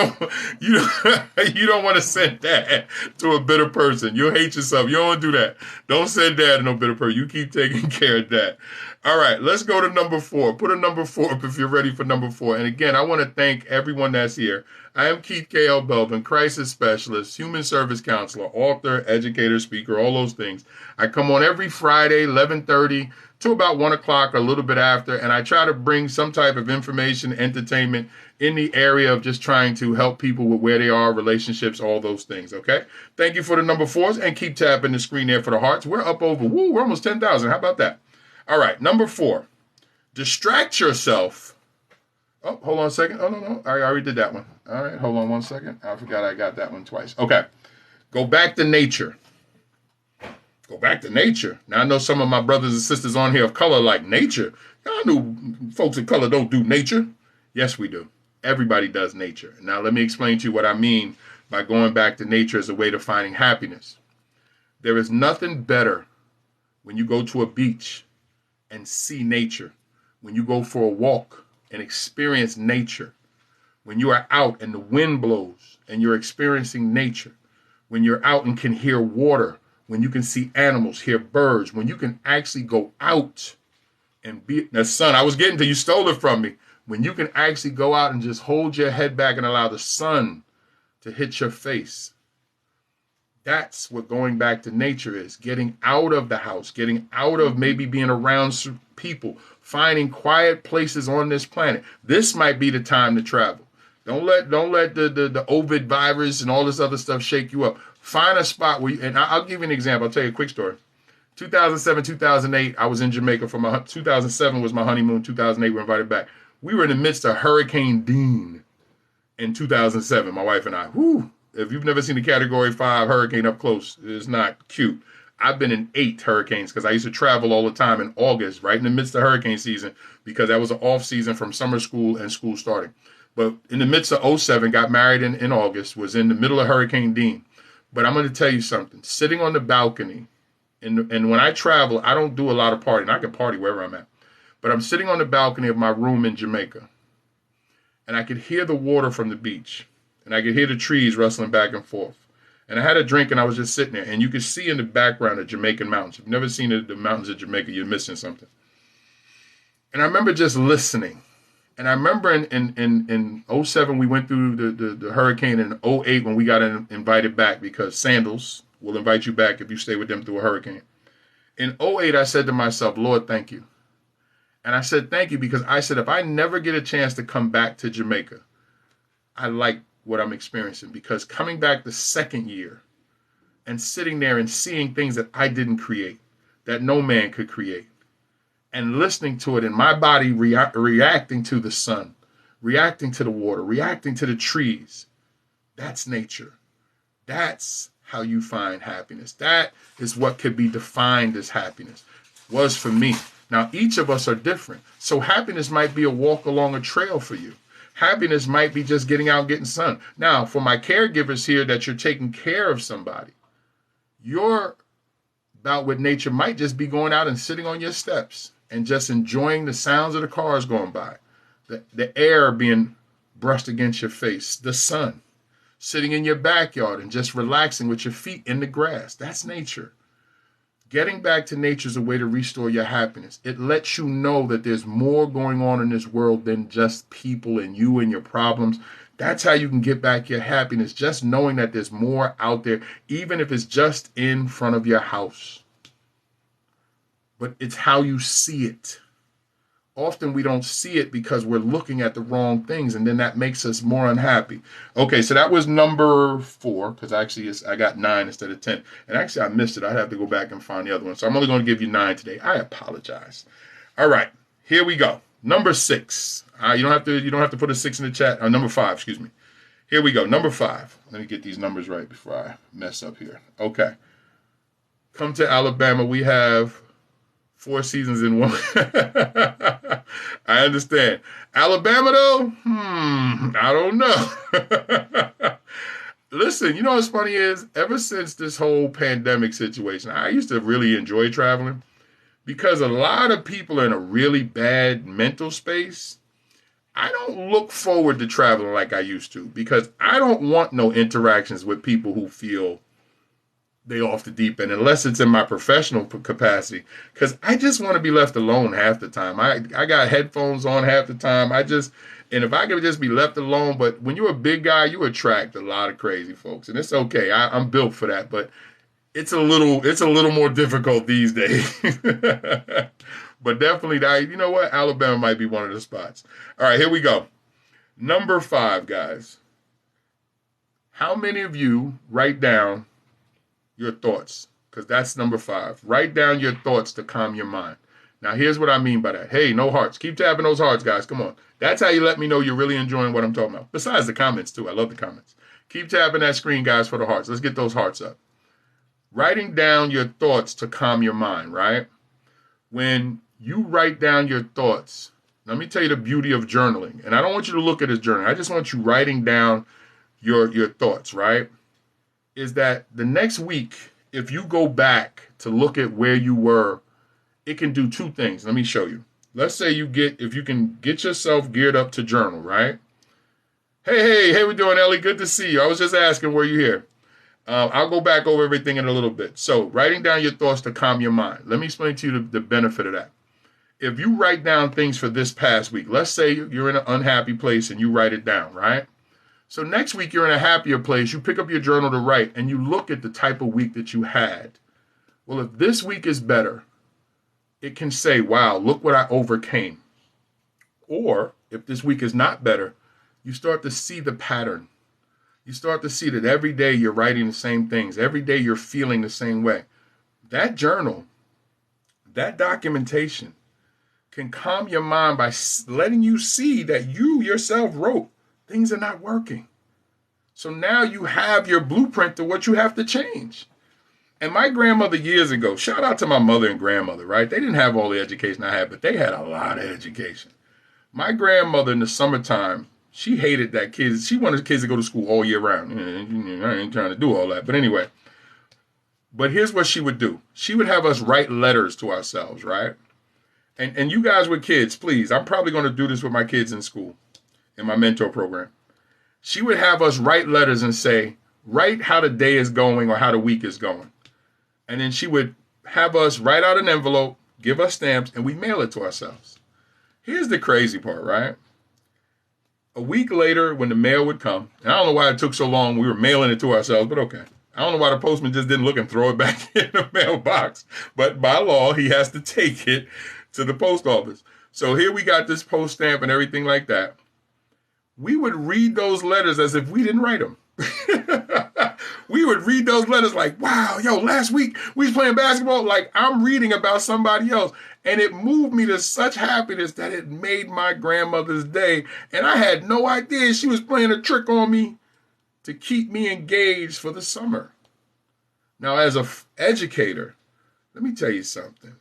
don't want to send Dad to a bitter person. You'll hate yourself. You don't want to do that. Don't send Dad to no bitter person. You keep taking care of that. All right, let's go to number 4. Put a number 4 up if you're ready for number 4. And again, I want to thank everyone that's here. I am Keith K.L. Belvin, crisis specialist, human service counselor, author, educator, speaker, all those things. I come on every Friday, 11:30 to about 1 o'clock, a little bit after, and I try to bring some type of information, entertainment in the area of just trying to help people with where they are, relationships, all those things, okay? Thank you for the number 4s, and keep tapping the screen there for the hearts. We're up over, we're almost 10,000. How about that? All right, number 4, distract yourself. Oh, hold on a second. Oh, no. I already did that one. All right, hold on one second. I forgot I got that one twice. Okay, go back to nature. Go back to nature. Now, I know some of my brothers and sisters on here of color like nature. Y'all know folks of color don't do nature. Yes, we do. Everybody does nature. Now, let me explain to you what I mean by going back to nature as a way to finding happiness. There is nothing better when you go to a beach and see nature, when you go for a walk and experience nature, when you are out and the wind blows and you're experiencing nature, when you're out and can hear water, when you can see animals, hear birds, when you can actually go out and be, now son, I was getting to, you stole it from me. When you can actually go out and just hold your head back and allow the sun to hit your face. That's what going back to nature is. Getting out of the house, getting out of maybe being around people, finding quiet places on this planet. This might be the time to travel. Don't let the Ovid virus and all this other stuff shake you up. Find a spot where you, and I'll give you an example. I'll tell you a quick story. 2007, 2008, I was in Jamaica for 2007 was my honeymoon. 2008, we were invited back. We were in the midst of Hurricane Dean in 2007, my wife and I. Whew. If you've never seen a Category 5 hurricane up close, it's not cute. I've been in 8 hurricanes because I used to travel all the time in August, right in the midst of hurricane season, because that was an off season from summer school and school starting. But in the midst of '07, got married in August, was in the middle of Hurricane Dean. But I'm going to tell you something. Sitting on the balcony, and when I travel, I don't do a lot of partying. I can party wherever I'm at. But I'm sitting on the balcony of my room in Jamaica, and I could hear the water from the beach, and I could hear the trees rustling back and forth. And I had a drink, and I was just sitting there, and you could see in the background the Jamaican mountains. If you've never seen the mountains of Jamaica, you're missing something. And I remember just listening. And I remember in '07, we went through the hurricane. In '08, when we got invited back, because Sandals will invite you back if you stay with them through a hurricane. In '08, I said to myself, Lord, thank you. And I said, thank you, because I said, if I never get a chance to come back to Jamaica, I like what I'm experiencing. Because coming back the second year and sitting there and seeing things that I didn't create, that no man could create, and listening to it, and my body reacting to the sun, reacting to the water, reacting to the trees, that's nature. That's how you find happiness. That is what could be defined as happiness. Was for me. Now, each of us are different. So happiness might be a walk along a trail for you. Happiness might be just getting out and getting sun. Now, for my caregivers here, that you're taking care of somebody, your bout with nature might just be going out and sitting on your steps and just enjoying the sounds of the cars going by, the air being brushed against your face, the sun, sitting in your backyard and just relaxing with your feet in the grass. That's nature. Getting back to nature is a way to restore your happiness. It lets you know that there's more going on in this world than just people and you and your problems. That's how you can get back your happiness, just knowing that there's more out there, even if it's just in front of your house. But it's how you see it. Often we don't see it because we're looking at the wrong things, and then that makes us more unhappy. Okay, so that was number 4, because actually I got 9 instead of 10. And actually I missed it. I'd have to go back and find the other one. So I'm only going to give you 9 today. I apologize. All right, here we go. Number 6. You don't have to put a 6 in the chat. Number 5, excuse me. Here we go. Number 5. Let me get these numbers right before I mess up here. Okay. Come to Alabama. We have 4 seasons in one. I understand. Alabama, though? I don't know. Listen, you know what's funny is, ever since this whole pandemic situation, I used to really enjoy traveling, because a lot of people are in a really bad mental space. I don't look forward to traveling like I used to, because I don't want no interactions with people who feel they off the deep end, unless it's in my professional capacity, because I just want to be left alone half the time. I got headphones on half the time. And if I could just be left alone, but when you're a big guy, you attract a lot of crazy folks, and it's okay. I'm built for that, but it's a little more difficult these days. But definitely, you know what? Alabama might be one of the spots. All right, here we go. Number 5, guys. How many of you write down your thoughts? Because that's number 5. Write down your thoughts to calm your mind. Now, here's what I mean by that. Hey, no hearts. Keep tapping those hearts, guys. Come on. That's how you let me know you're really enjoying what I'm talking about. Besides the comments, too. I love the comments. Keep tapping that screen, guys, for the hearts. Let's get those hearts up. Writing down your thoughts to calm your mind, right? When you write down your thoughts, let me tell you the beauty of journaling. And I don't want you to look at this journal. I just want you writing down your thoughts, right? Is that the next week, if you go back to look at where you were, it can do 2 things. Let me show you. Let's say if you can get yourself geared up to journal, right? Hey, we doing, Ellie? Good to see you. I was just asking, were you here? I'll go back over everything in a little bit. So writing down your thoughts to calm your mind. Let me explain to you the benefit of that. If you write down things for this past week, let's say you're in an unhappy place and you write it down, right? So next week you're in a happier place, you pick up your journal to write, and you look at the type of week that you had. Well, if this week is better, it can say, wow, look what I overcame. Or if this week is not better, you start to see the pattern. You start to see that every day you're writing the same things. Every day you're feeling the same way. That journal, that documentation can calm your mind by letting you see that you yourself wrote things are not working. So now you have your blueprint to what you have to change. And my grandmother years ago, shout out to my mother and grandmother, right? They didn't have all the education I had, but they had a lot of education. My grandmother in the summertime, She hated that kids. She wanted kids to go to school all year round. I ain't trying to do all that. But anyway, but here's what she would do. She would have us write letters to ourselves, right? And you guys with kids, please, I'm probably going to do this with my kids in school, in my mentor program. She would have us write letters and say, write how the day is going or how the week is going. And then she would have us write out an envelope, give us stamps, and we mail it to ourselves. Here's the crazy part, right? A week later, when the mail would come, and I don't know why it took so long, we were mailing it to ourselves, but okay. I don't know why the postman just didn't look and throw it back in the mailbox. But by law, he has to take it to the post office. So here we got this post stamp and everything like that. We would read those letters as if we didn't write them. We would read those letters like, wow, yo, last week we was playing basketball. Like I'm reading about somebody else. And it moved me to such happiness that it made my grandmother's day. And I had no idea she was playing a trick on me to keep me engaged for the summer. Now, as an educator, let me tell you something.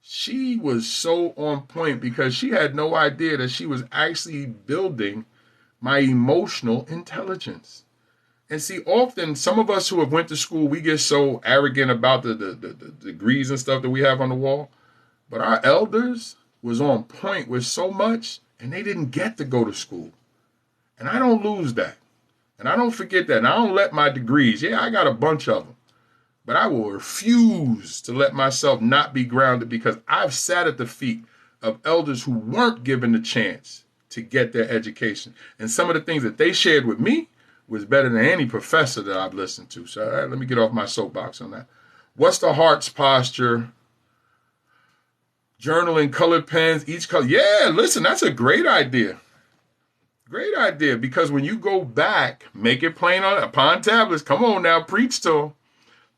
She was so on point because she had no idea that she was actually building my emotional intelligence. And see, often some of us who have went to school, we get so arrogant about the degrees and stuff that we have on the wall. But our elders was on point with so much, and they didn't get to go to school. And I don't lose that. And I don't forget that. And I don't let my degrees, yeah, I got a bunch of them. But I will refuse to let myself not be grounded because I've sat at the feet of elders who weren't given the chance to get their education. And some of the things that they shared with me was better than any professor that I've listened to. So all right, let me get off my soapbox on that. What's the heart's posture? Journaling, colored pens, each color. Yeah, listen, that's a great idea. Great idea, because when you go back, make it plain upon tablets. Come on now, preach to them.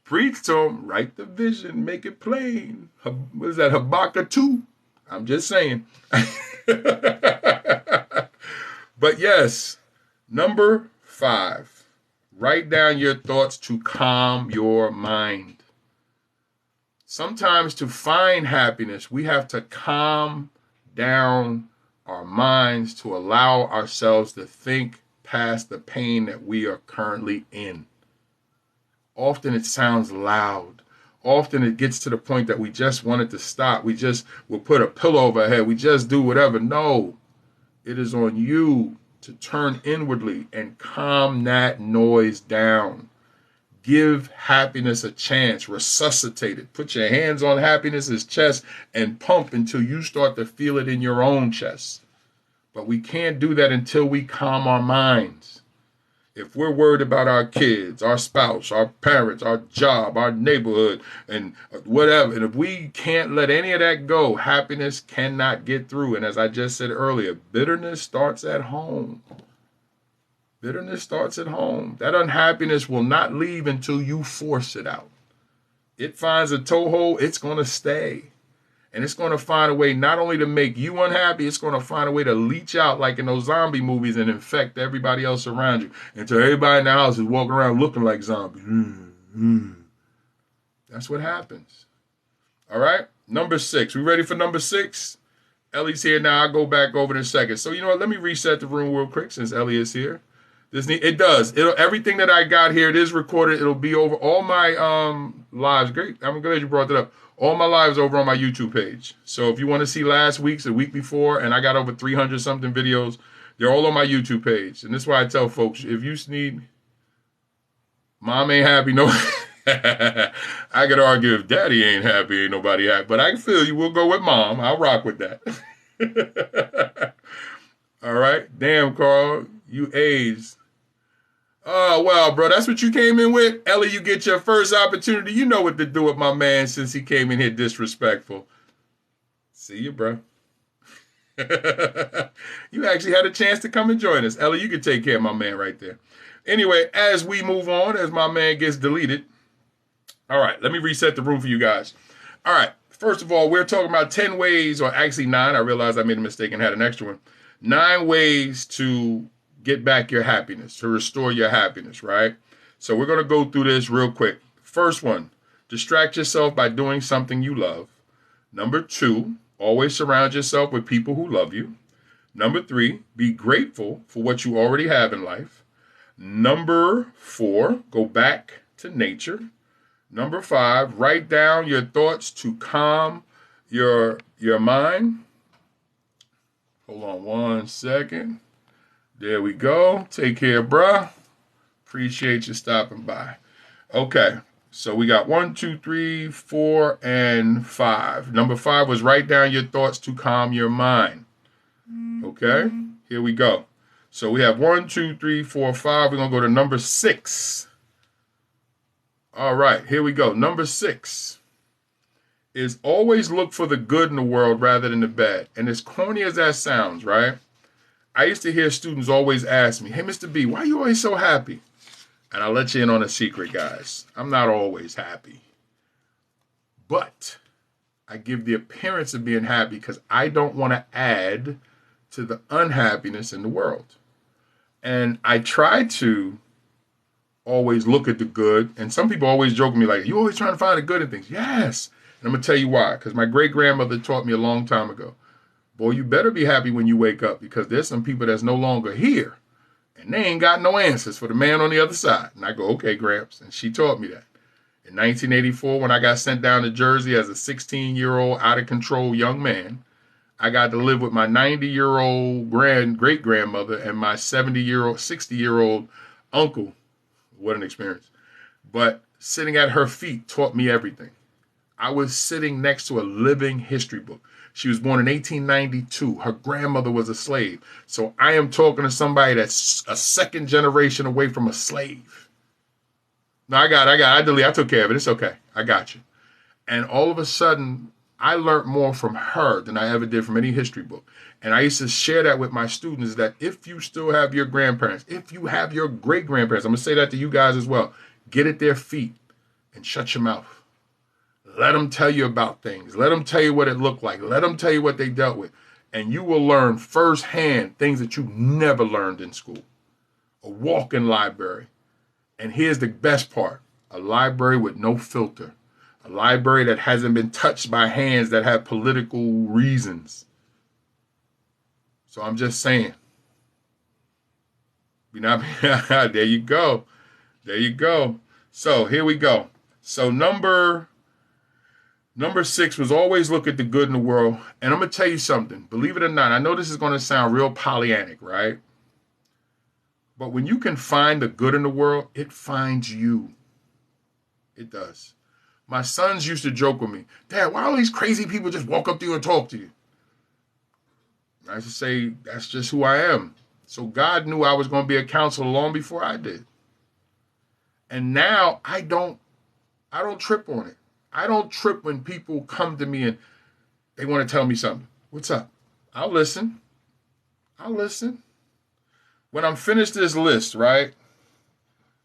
Preach to them. Write the vision, make it plain. What is that, Habakkuk 2? I'm just saying. But yes, number 5, write down your thoughts to calm your mind. Sometimes to find happiness, we have to calm down our minds to allow ourselves to think past the pain that we are currently in. Often it sounds loud. Often it gets to the point that we just want it to stop. We just will put a pillow over our head. We just do whatever. No, it is on you to turn inwardly and calm that noise down. Give happiness a chance. Resuscitate it. Put your hands on happiness's chest and pump until you start to feel it in your own chest. But we can't do that until we calm our minds. If we're worried about our kids, our spouse, our parents, our job, our neighborhood, and whatever, and if we can't let any of that go, happiness cannot get through. And as I just said earlier, bitterness starts at home. Bitterness starts at home. That unhappiness will not leave until you force it out. It finds a toehold, it's going to stay. And it's going to find a way not only to make you unhappy, it's going to find a way to leach out like in those zombie movies and infect everybody else around you until everybody in the house is walking around looking like zombies. That's what happens. All right. Number 6. We ready for number 6? Ellie's here now. I'll go back over in a second. So you know what? Let me reset the room real quick since Ellie is here. It does. Everything that I got here, it is recorded. It'll be over all my lives. Great. I'm glad you brought that up. All my lives over on my YouTube page. So if you want to see last week's, the week before, and I got over 300 something videos, they're all on my YouTube page. And this is why I tell folks, if you need, mom ain't happy, no. I could argue if daddy ain't happy, ain't nobody happy. But I can feel you. We'll go with mom. I'll rock with that. All right. Damn, Carl, you aged. Oh, well, bro, that's what you came in with? Ellie, you get your first opportunity. You know what to do with my man since he came in here disrespectful. See you, bro. You actually had a chance to come and join us. Ellie, you can take care of my man right there. Anyway, as we move on, as my man gets deleted. All right, let me reset the room for you guys. All right, first of all, we're talking about 10 ways, or actually 9. I realized I made a mistake and had an extra one. 9 ways to get back your happiness, to restore your happiness, right? So we're going to go through this real quick. First one, distract yourself by doing something you love. Number 2, always surround yourself with people who love you. Number 3, be grateful for what you already have in life. Number 4, go back to nature. Number 5, write down your thoughts to calm your mind. Hold on one second. There we go. Take care, bruh. Appreciate you stopping by. Okay, so we got 1, 2, 3, 4, and 5. Number 5 was write down your thoughts to calm your mind. Okay, here we go. So we have 1, 2, 3, 4, 5. We're going to go to number 6. All right, here we go. Number 6 is always look for the good in the world rather than the bad. And as corny as that sounds, right? I used to hear students always ask me, hey, Mr. B, why are you always so happy? And I'll let you in on a secret, guys. I'm not always happy. But I give the appearance of being happy because I don't want to add to the unhappiness in the world. And I try to always look at the good. And some people always joke with me like, you always trying to find the good in things. Yes. And I'm going to tell you why. Because my great-grandmother taught me a long time ago. Boy, you better be happy when you wake up because there's some people that's no longer here. And they ain't got no answers for the man on the other side. And I go, okay, Gramps. And she taught me that. In 1984, when I got sent down to Jersey as a 16-year-old out-of-control young man, I got to live with my 90-year-old great-grandmother and my 60-year-old uncle. What an experience. But sitting at her feet taught me everything. I was sitting next to a living history book. She was born in 1892. Her grandmother was a slave. So I am talking to somebody that's a second generation away from a slave. No, I took care of it. It's okay. I got you. And all of a sudden, I learned more from her than I ever did from any history book. And I used to share that with my students that if you still have your grandparents, if you have your great-grandparents, I'm going to say that to you guys as well, get at their feet and shut your mouth. Let them tell you about things. Let them tell you what it looked like. Let them tell you what they dealt with. And you will learn firsthand things that you never learned in school. A walk-in library. And here's the best part. A library with no filter. A library that hasn't been touched by hands that have political reasons. So I'm just saying. There you go. There you go. So here we go. So number 6 was always look at the good in the world. And I'm going to tell you something. Believe it or not, I know this is going to sound real Pollyannic, right? But when you can find the good in the world, it finds you. It does. My sons used to joke with me, Dad, why all these crazy people just walk up to you and talk to you? I used to say, that's just who I am. So God knew I was going to be a counselor long before I did. And now I don't trip on it. I don't trip when people come to me and they want to tell me something. What's up? I'll listen. When I'm finished this list, right,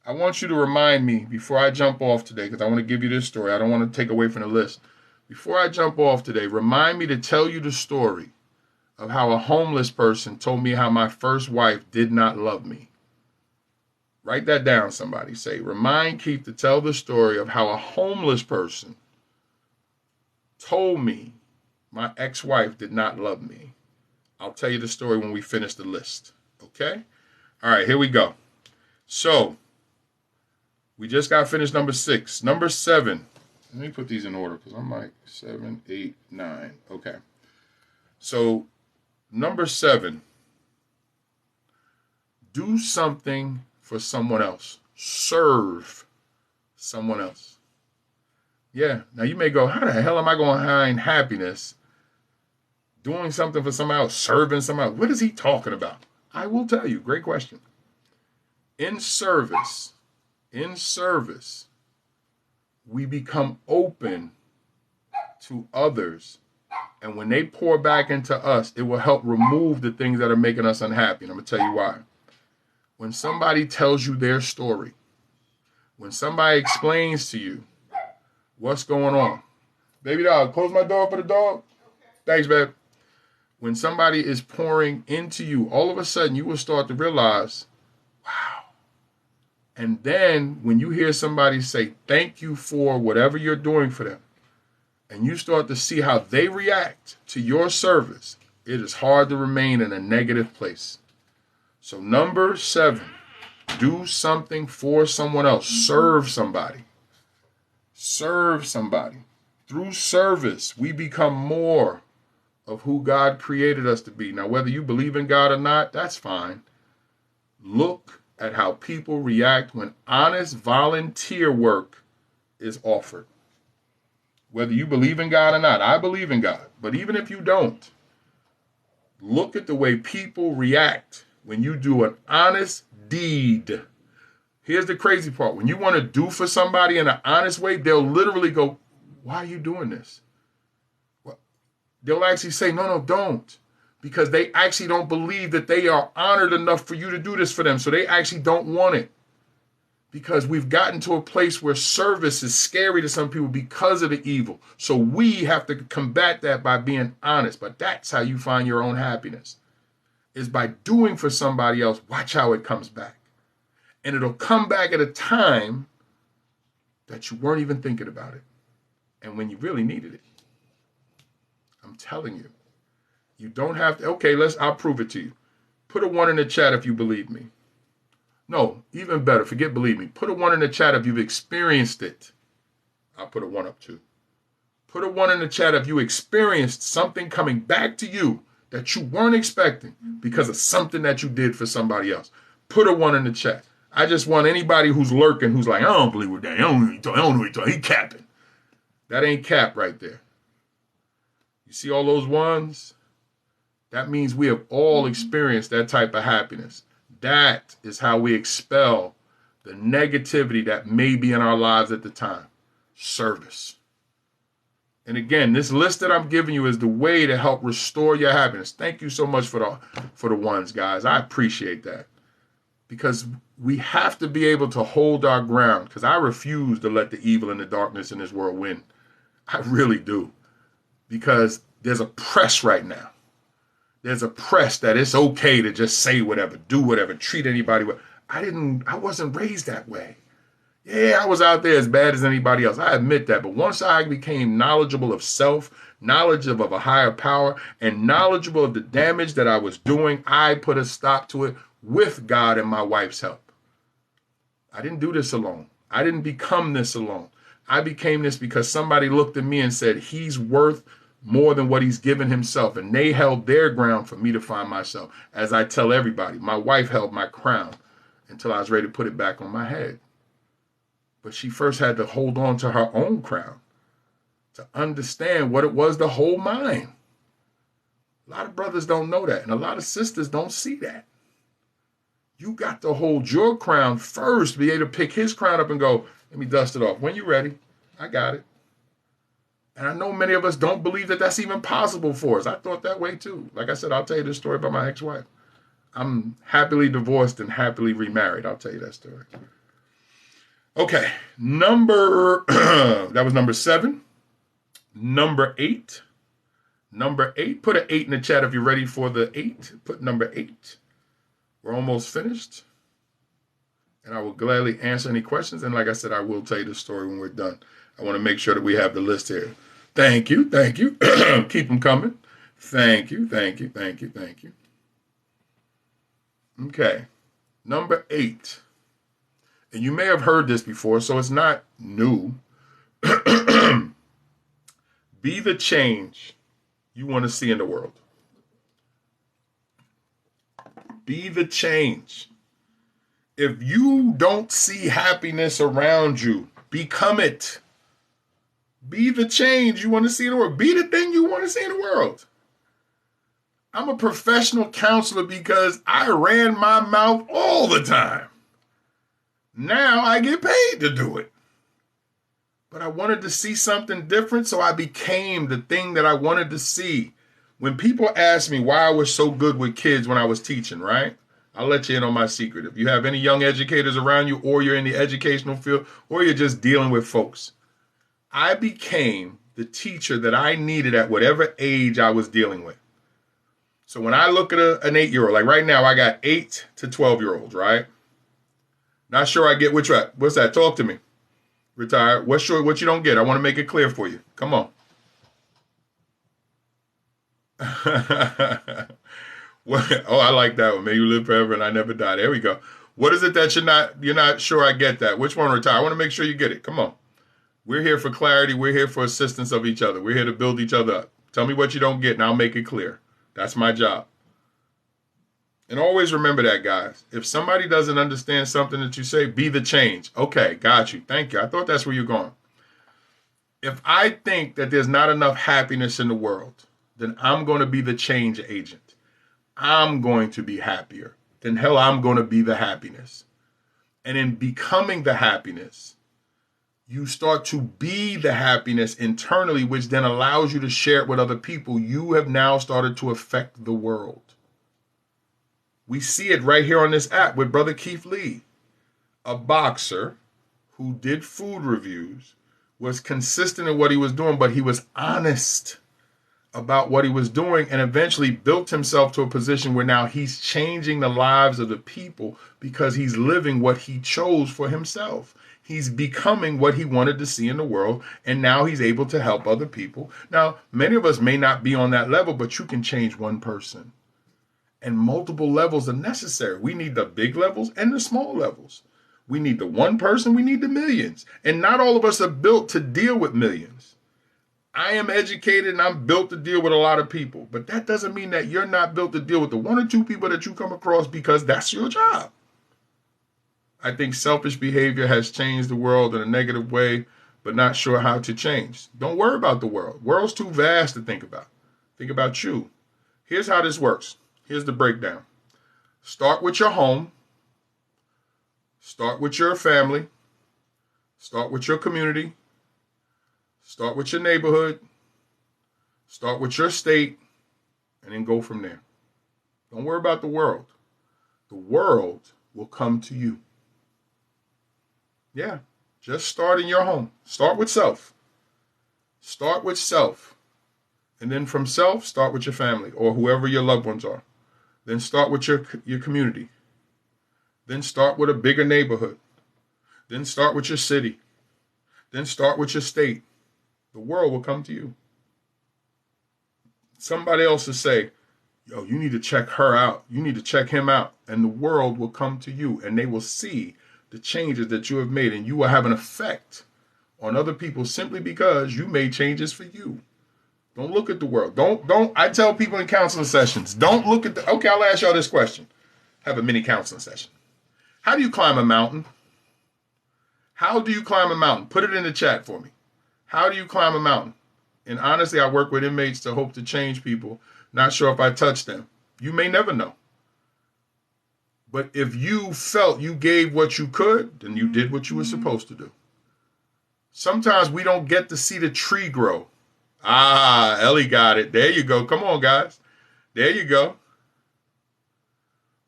I want you to remind me before I jump off today, because I want to give you this story. I don't want to take away from the list. Before I jump off today, remind me to tell you the story of how a homeless person told me how my first wife did not love me. Write that down, somebody. Say, remind Keith to tell the story of how a homeless person told me my ex-wife did not love me. I'll tell you the story when we finish the list. Okay? All right, here we go. So, we just got finished number 6. Number 7. Let me put these in order because I'm like 7, 8, 9. Okay. So, number 7. Do something for someone else. Serve someone else. Yeah. Now you may go, how the hell am I going to find happiness doing something for somebody else, serving somebody else? What is he talking about? I will tell you. Great question. In service, we become open to others. And when they pour back into us, it will help remove the things that are making us unhappy. And I'm going to tell you why. When somebody tells you their story, when somebody explains to you what's going on. Baby dog, close my door for the dog. Thanks, babe. When somebody is pouring into you, all of a sudden you will start to realize, wow. And then when you hear somebody say, thank you for whatever you're doing for them, and you start to see how they react to your service, It is hard to remain in a negative place. So number 7, do something for someone else. Serve somebody. Serve somebody. Through service, we become more of who God created us to be. Now, whether you believe in God or not, that's fine. Look at how people react when honest volunteer work is offered. Whether you believe in God or not, I believe in God. But even if you don't, look at the way people react when you do an honest deed. Here's the crazy part. When you want to do for somebody in an honest way, they'll literally go, why are you doing this? Well, they'll actually say, no, don't. Because they actually don't believe that they are honored enough for you to do this for them. So they actually don't want it. Because we've gotten to a place where service is scary to some people because of the evil. So we have to combat that by being honest. But that's how you find your own happiness. Is by doing for somebody else. Watch how it comes back. And it'll come back at a time that you weren't even thinking about it. And when you really needed it. I'm telling you. You don't have to. Okay, I'll prove it to you. Put a 1 in the chat if you believe me. No, even better. Forget believe me. Put a 1 in the chat if you've experienced it. I'll put a 1 up too. Put a 1 in the chat if you experienced something coming back to you that you weren't expecting because of something that you did for somebody else. Put a 1 in the chat. I just want anybody who's lurking, who's like, I don't believe with that. I don't know what he's talking. He capping. That ain't cap right there. You see all those 1s? That means we have all experienced that type of happiness. That is how we expel the negativity that may be in our lives at the time. Service. And again, this list that I'm giving you is the way to help restore your happiness. Thank you so much for the 1s, guys. I appreciate that. Because we have to be able to hold our ground. Because I refuse to let the evil and the darkness in this world win. I really do. Because there's a press right now. There's a press that it's okay to just say whatever, do whatever, treat anybody well. I wasn't raised that way. Yeah, I was out there as bad as anybody else. I admit that. But once I became knowledgeable of self, knowledgeable of a higher power, and knowledgeable of the damage that I was doing, I put a stop to it with God and my wife's help. I didn't do this alone. I didn't become this alone. I became this because somebody looked at me and said, he's worth more than what he's given himself. And they held their ground for me to find myself. As I tell everybody, my wife held my crown until I was ready to put it back on my head. But she first had to hold on to her own crown to understand what it was to hold mine. A lot of brothers don't know that. And a lot of sisters don't see that. You got to hold your crown first, be able to pick his crown up and go, let me dust it off. When you're ready, I got it. And I know many of us don't believe that that's even possible for us. I thought that way too. Like I said, I'll tell you this story about my ex-wife. I'm happily divorced and happily remarried. I'll tell you that story. Okay, that was number 7. Number 8. Number 8, put an 8 in the chat if you're ready for the 8. Put number 8. We're almost finished. And I will gladly answer any questions. And like I said, I will tell you the story when we're done. I want to make sure that we have the list here. Thank you. Thank you. Keep them coming. Thank you. Thank you. Thank you. Thank you. Okay. Number 8. And you may have heard this before, so it's not new. Be the change you want to see in the world. Be the change. If you don't see happiness around you, become it. Be the change you want to see in the world. Be the thing you want to see in the world. I'm a professional counselor because I ran my mouth all the time. Now I get paid to do it. But I wanted to see something different, so I became the thing that I wanted to see. When people ask me why I was so good with kids when I was teaching, right? I'll let you in on my secret. If you have any young educators around you, or you're in the educational field, or you're just dealing with folks, I became the teacher that I needed at whatever age I was dealing with. So when I look at an 8-year-old, like right now, I got 8 to 12-year-olds, right? Not sure I get which one. What's that? Talk to me. Retired. What you don't get? I want to make it clear for you. Come on. Oh, I like that one. May you live forever and I never die. There we go. What is it that you're not sure I get that? Which one retire? I want to make sure you get it. Come on. We're here for clarity. We're here for assistance of each other. We're here to build each other up. Tell me what you don't get and I'll make it clear. That's my job. And always remember that, guys. If somebody doesn't understand something that you say, be the change. Okay, got you. Thank you. I thought that's where you're going. If I think that there's not enough happiness in the world, then I'm going to be the change agent. I'm going to be happier. Then hell, I'm going to be the happiness. And in becoming the happiness, you start to be the happiness internally, which then allows you to share it with other people. You have now started to affect the world. We see it right here on this app with Brother Keith Lee, a boxer who did food reviews, was consistent in what he was doing, but he was honest about what he was doing and eventually built himself to a position where now he's changing the lives of the people because he's living what he chose for himself. He's becoming what he wanted to see in the world, and now he's able to help other people. Now, many of us may not be on that level, but you can change one person. And multiple levels are necessary. We need the big levels and the small levels. We need the one person, we need the millions. And not all of us are built to deal with millions. I am educated and I'm built to deal with a lot of people. But that doesn't mean that you're not built to deal with the one or two people that you come across because that's your job. I think selfish behavior has changed the world in a negative way, but not sure how to change. Don't worry about the world. World's too vast to think about. Think about you. Here's how this works. Here's the breakdown. Start with your home. Start with your family. Start with your community. Start with your neighborhood. Start with your state. And then go from there. Don't worry about the world. The world will come to you. Yeah. Just start in your home. Start with self. Start with self. And then from self, start with your family or whoever your loved ones are. Then start with your community. Then start with a bigger neighborhood. Then start with your city. Then start with your state. The world will come to you. Somebody else will say, yo, you need to check her out. You need to check him out. And the world will come to you and they will see the changes that you have made. And you will have an effect on other people simply because you made changes for you. Don't look at the world. Don't. I tell people in counseling sessions, don't look at the, okay, I'll ask y'all this question. Have a mini counseling session. How do you climb a mountain? How do you climb a mountain? Put it in the chat for me. How do you climb a mountain? And honestly, I work with inmates to hope to change people. Not sure if I touch them. You may never know. But if you felt you gave what you could, then you did what you were supposed to do. Sometimes we don't get to see the tree grow. Ah, Ellie got it. There you go. Come on, guys. There you go.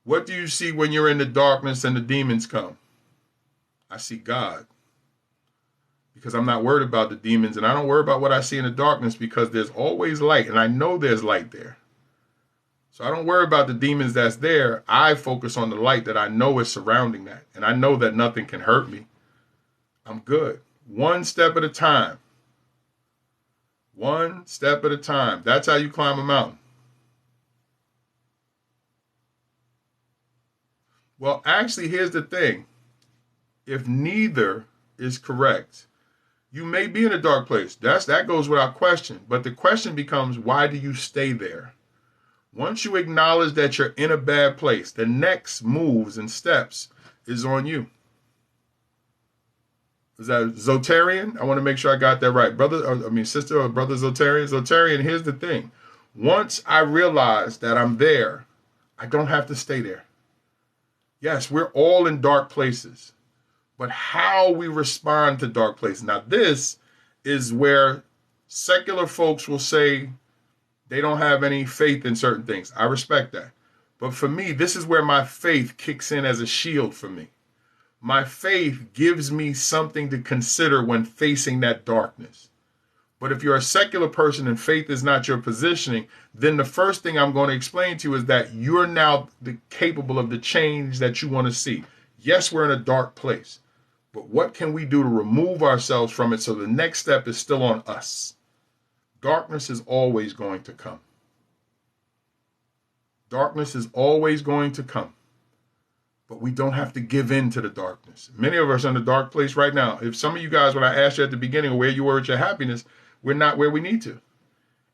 What do you see when you're in the darkness and the demons come? I see God. Because I'm not worried about the demons and I don't worry about what I see in the darkness because there's always light and I know there's light there. So I don't worry about the demons that's there. I focus on the light that I know is surrounding that. And I know that nothing can hurt me. I'm good. One step at a time. One step at a time. That's how you climb a mountain. Well, actually, here's the thing. If neither is correct, you may be in a dark place. That goes without question. But the question becomes, why do you stay there? Once you acknowledge that you're in a bad place, the next moves and steps is on you. Is that Zotarian? I want to make sure I got that right. Sister or brother Zotarian. Zotarian, here's the thing. Once I realize that I'm there, I don't have to stay there. Yes, we're all in dark places. But how we respond to dark places. Now, this is where secular folks will say they don't have any faith in certain things. I respect that. But for me, this is where my faith kicks in as a shield for me. My faith gives me something to consider when facing that darkness. But if you're a secular person and faith is not your positioning, then the first thing I'm going to explain to you is that you're now capable of the change that you want to see. Yes, we're in a dark place, but what can we do to remove ourselves from it so the next step is still on us? Darkness is always going to come. Darkness is always going to come. But we don't have to give in to the darkness. Many of us are in a dark place right now. If some of you guys, when I asked you at the beginning where you were with your happiness, we're not where we need to.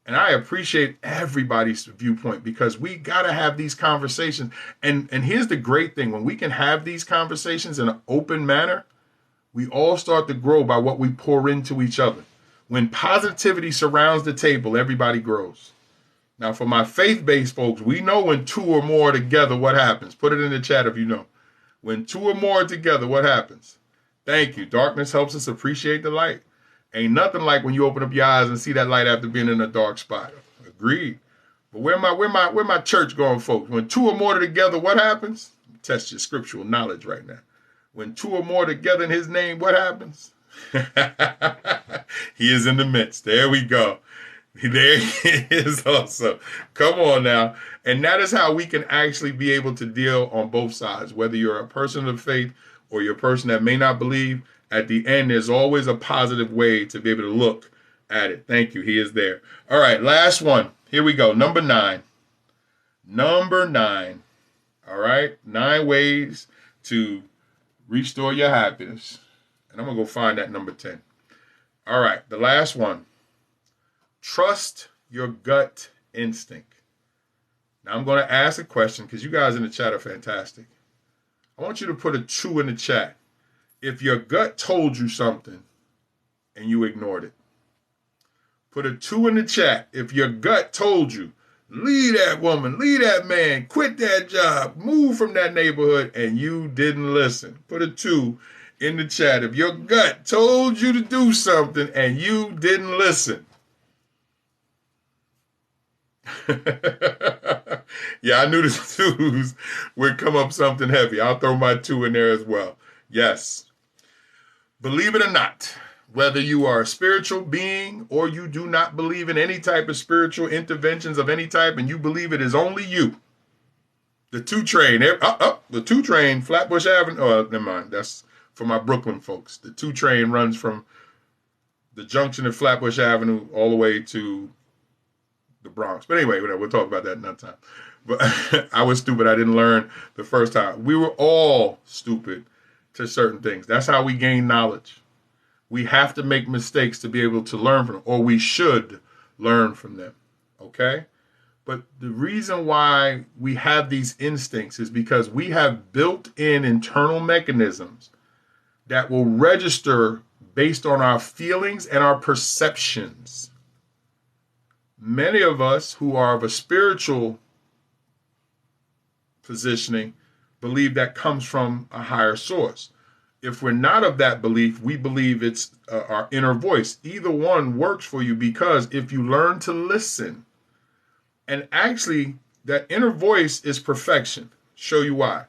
And I appreciate everybody's viewpoint because we got to have these conversations. And here's the great thing. When we can have these conversations in an open manner, we all start to grow by what we pour into each other. When positivity surrounds the table, everybody grows. Now, for my faith-based folks, we know when two or more are together, what happens. Put it in the chat if you know. When two or more are together, what happens? Thank you. Darkness helps us appreciate the light. Ain't nothing like when you open up your eyes and see that light after being in a dark spot. Agreed. But where my church going, folks? When two or more are together, what happens? Test your scriptural knowledge right now. When two or more together in his name, what happens? He is in the midst. There we go. There he is also. Come on now. And that is how we can actually be able to deal on both sides. Whether you're a person of faith or you're a person that may not believe, at the end, there's always a positive way to be able to look at it. Thank you. He is there. All right. Last one. Here we go. Number 9. Number 9. All right. 9 ways to restore your happiness. And I'm going to go find that number 10. All right. The last one. Trust your gut instinct. Now, I'm going to ask a question because you guys in the chat are fantastic. I want you to put a 2 in the chat if your gut told you something and you ignored it. Put a 2 in the chat if your gut told you, leave that woman, leave that man, quit that job, move from that neighborhood, and you didn't listen. Put a 2 in the chat if your gut told you to do something and you didn't listen. Yeah, I knew the 2s would come up something heavy. I'll throw my 2 in there as well. Yes. Believe it or not, whether you are a spiritual being or you do not believe in any type of spiritual interventions of any type and you believe it is only you, the 2 train, the 2 train, Flatbush Avenue, oh, never mind, that's for my Brooklyn folks. The 2 train runs from the junction of Flatbush Avenue all the way to the Bronx. But anyway, we'll talk about that another time. But I was stupid. I didn't learn the first time. We were all stupid to certain things. That's how we gain knowledge. We have to make mistakes to be able to learn from them, or we should learn from them. Okay? But the reason why we have these instincts is because we have built-in internal mechanisms that will register based on our feelings and our perceptions. Many of us who are of a spiritual positioning believe that comes from a higher source. If we're not of that belief, we believe it's our inner voice. Either one works for you because if you learn to listen, and actually that inner voice is perfection. Show you why.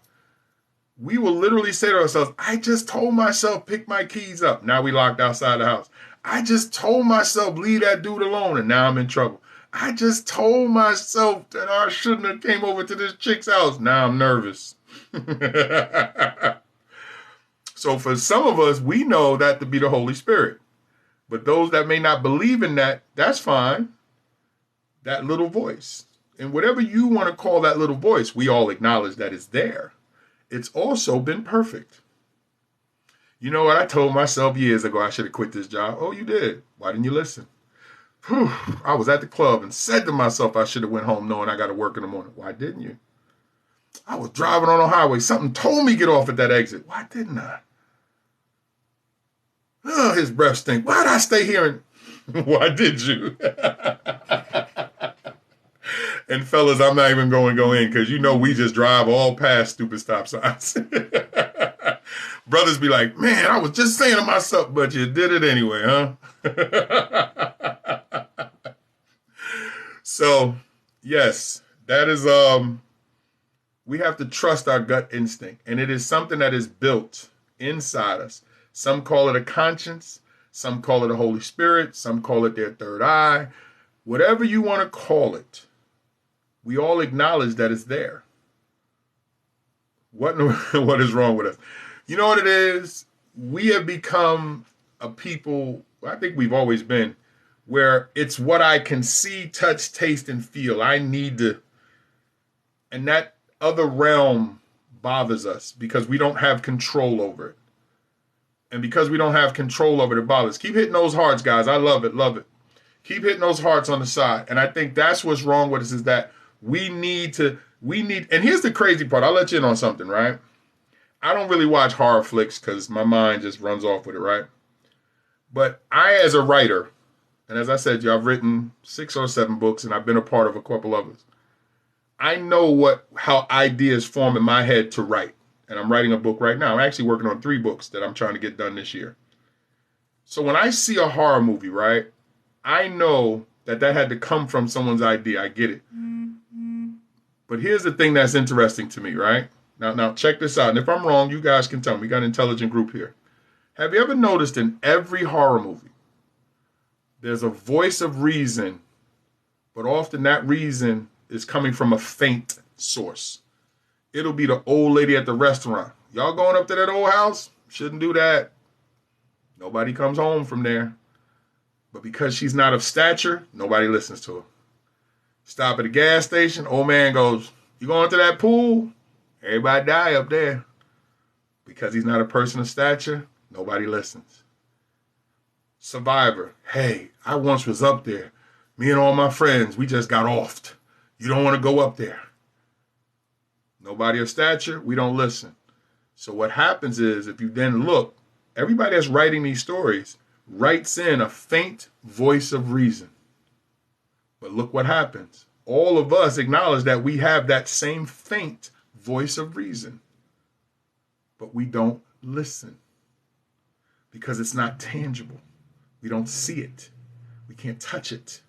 We will literally say to ourselves, I just told myself, pick my keys up. Now we locked outside the house. I just told myself, leave that dude alone, and now I'm in trouble. I just told myself that I shouldn't have came over to this chick's house. Now I'm nervous. So for some of us, we know that to be the Holy Spirit. But those that may not believe in that, that's fine. That little voice. And whatever you want to call that little voice, we all acknowledge that it's there. It's also been perfect. You know what? I told myself years ago I should have quit this job. Oh, you did. Why didn't you listen? Whew. I was at the club and said to myself I should have went home knowing I got to work in the morning. Why didn't you? I was driving on a highway. Something told me get off at that exit. Why didn't I? Oh, his breath stink. Why did I stay here? And why did you? And fellas, I'm not even going to go in because you know we just drive all past stupid stop signs. Brothers be like, man, I was just saying to myself, but you did it anyway, huh? So, yes, that is, we have to trust our gut instinct. And it is something that is built inside us. Some call it a conscience. Some call it a Holy Spirit. Some call it their third eye. Whatever you want to call it, we all acknowledge that it's there. What is wrong with us? You know what it is? We have become a people, I think we've always been, where it's what I can see, touch, taste, and feel. I need to And that other realm bothers us because we don't have control over it. And because we don't have control over it, it bothers. Keep hitting those hearts, guys. I love it, love it. Keep hitting those hearts on the side. And I think that's what's wrong with us is that we need, and here's the crazy part. I'll let you in on something, right? I don't really watch horror flicks because my mind just runs off with it, right? But I, as a writer, and as I said, I've written 6 or 7 books and I've been a part of a couple others. I know how ideas form in my head to write. And I'm writing a book right now. I'm actually working on 3 books that I'm trying to get done this year. So when I see a horror movie, right, I know that had to come from someone's idea. I get it. But here's the thing that's interesting to me, right? Now check this out. And if I'm wrong, you guys can tell me. We got an intelligent group here. Have you ever noticed in every horror movie, there's a voice of reason, but often that reason is coming from a faint source. It'll be the old lady at the restaurant. Y'all going up to that old house? Shouldn't do that. Nobody comes home from there. But because she's not of stature, nobody listens to her. Stop at a gas station. Old man goes, you going to that pool? Everybody die up there. Because he's not a person of stature, nobody listens. Survivor. Hey, I once was up there. Me and all my friends, we just got offed. You don't want to go up there. Nobody of stature, we don't listen. So what happens is, if you then look, everybody that's writing these stories writes in a faint voice of reason. But look what happens. All of us acknowledge that we have that same faint voice of reason. But we don't listen. Because it's not tangible. We don't see it. We can't touch it.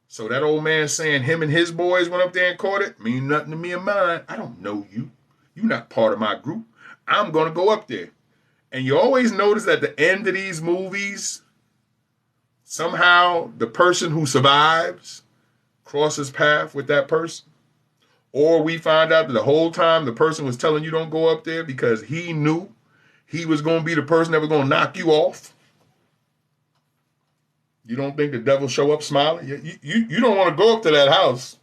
So that old man saying him and his boys went up there and caught it, mean nothing to me and mine. I don't know you. You're not part of my group. I'm going to go up there. And you always notice at the end of these movies, somehow the person who survives crosses path with that person. Or we find out that the whole time the person was telling you don't go up there because he knew he was going to be the person that was going to knock you off. You don't think the devil show up smiling? You don't want to go up to that house.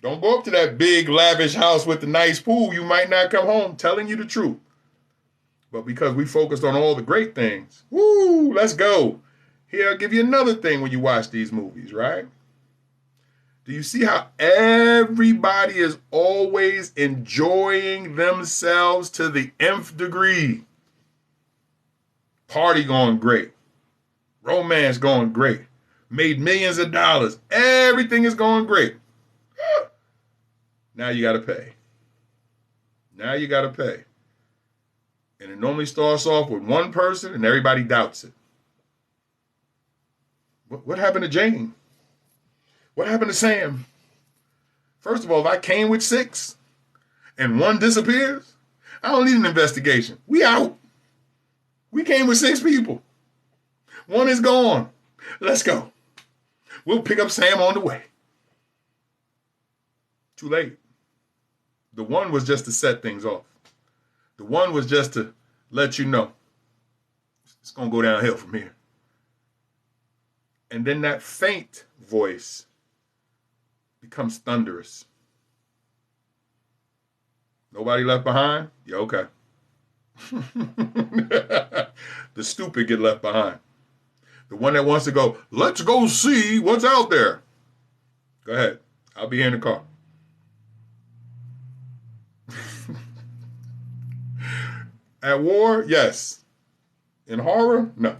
Don't go up to that big, lavish house with the nice pool. You might not come home, telling you the truth. But because we focused on all the great things, woo, let's go. Here, I'll give you another thing when you watch these movies, right? Do you see how everybody is always enjoying themselves to the nth degree? Party going great. Romance going great. Made millions of dollars. Everything is going great. Now you got to pay. Now you got to pay. And it normally starts off with one person and everybody doubts it. What happened to Jane? What happened to Sam? First of all, if I came with 6 and one disappears, I don't need an investigation. We out. We came with 6 people. One is gone. Let's go. We'll pick up Sam on the way. Too late. The one was just to set things off. The one was just to let you know it's going to go downhill from here. And then that faint voice becomes thunderous. Nobody left behind? Yeah, okay. The stupid get left behind. The one that wants to go, let's go see what's out there. Go ahead. I'll be here in the car. At war, yes. In horror, no.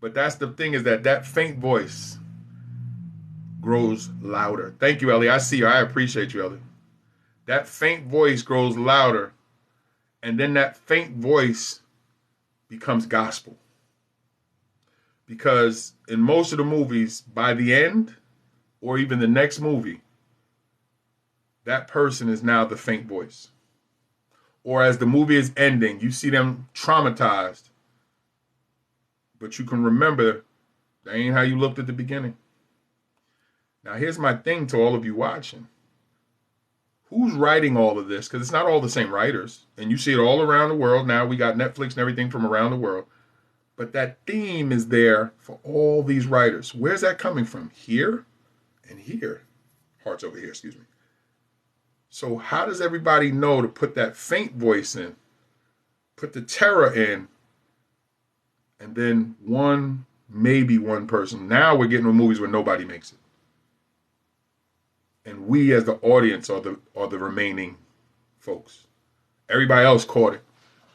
But that's the thing, is that faint voice grows louder. Thank you, Ellie. I see you. I appreciate you, Ellie. That faint voice grows louder, and then that faint voice becomes gospel. Because in most of the movies, by the end, or even the next movie, that person is now the faint voice. Or as the movie is ending, you see them traumatized. But you can remember, that ain't how you looked at the beginning. Now here's my thing to all of you watching. Who's writing all of this? Because it's not all the same writers. And you see it all around the world. Now we got Netflix and everything from around the world. But that theme is there for all these writers. Where's that coming from? Here and here. Hearts over here, excuse me. So how does everybody know to put that faint voice in, put the terror in, and then maybe one person? Now we're getting to movies where nobody makes it. And we as the audience are the remaining folks. Everybody else caught it.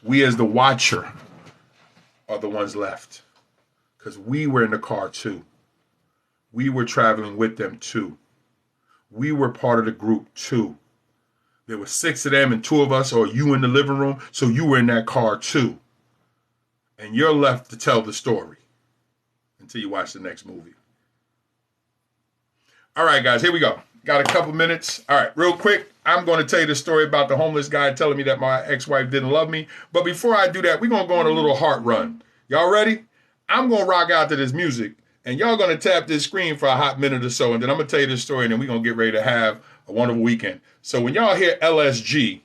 We as the watcher are the ones left. Because we were in the car too. We were traveling with them too. We were part of the group too. There were 6 of them and 2 of us, or you in the living room, so you were in that car too. And you're left to tell the story until you watch the next movie. All right, guys, here we go. Got a couple minutes. All right, real quick, I'm going to tell you the story about the homeless guy telling me that my ex-wife didn't love me. But before I do that, we're going to go on a little heart run. Y'all ready? I'm going to rock out to this music, and y'all going to tap this screen for a hot minute or so, and then I'm going to tell you this story, and then we're going to get ready to have a wonderful weekend. So when y'all hear LSG,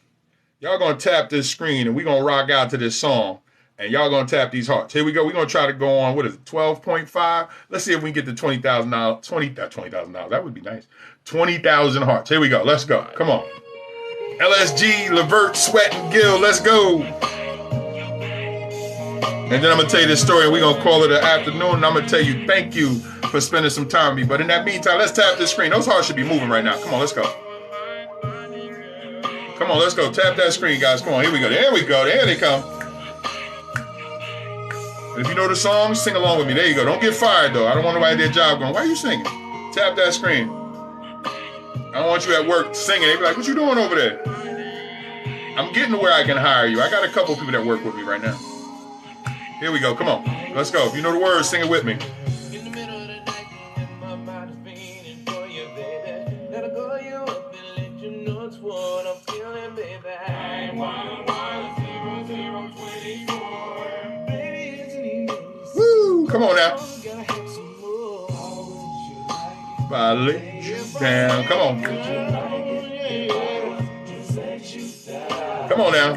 y'all going to tap this screen, and we're going to rock out to this song, and y'all going to tap these hearts. Here we go. We're going to try to go on, 12.5? Let's see if we can get to $20,000. $20,000. That would be nice. 20,000 hearts. Here we go. Let's go. Come on. LSG, Levert, Sweat, and Gill. Let's go. And then I'm going to tell you this story, and we're going to call it an afternoon, and I'm going to tell you thank you for spending some time with me. But in that meantime, let's tap this screen. Those hearts should be moving right now. Come on, let's go. Come on, let's go. Tap that screen, guys. Come on, here we go. There we go. There they come. And if you know the song, sing along with me. There you go. Don't get fired, though. I don't want nobody at their job going, why are you singing? Tap that screen. I don't want you at work singing. They be like, what you doing over there? I'm getting to where I can hire you. I got a couple people that work with me right now. Here we go. Come on. Let's go. If you know the words, sing it with me. Woo! Come on now. I let you down. Come on. Come on now.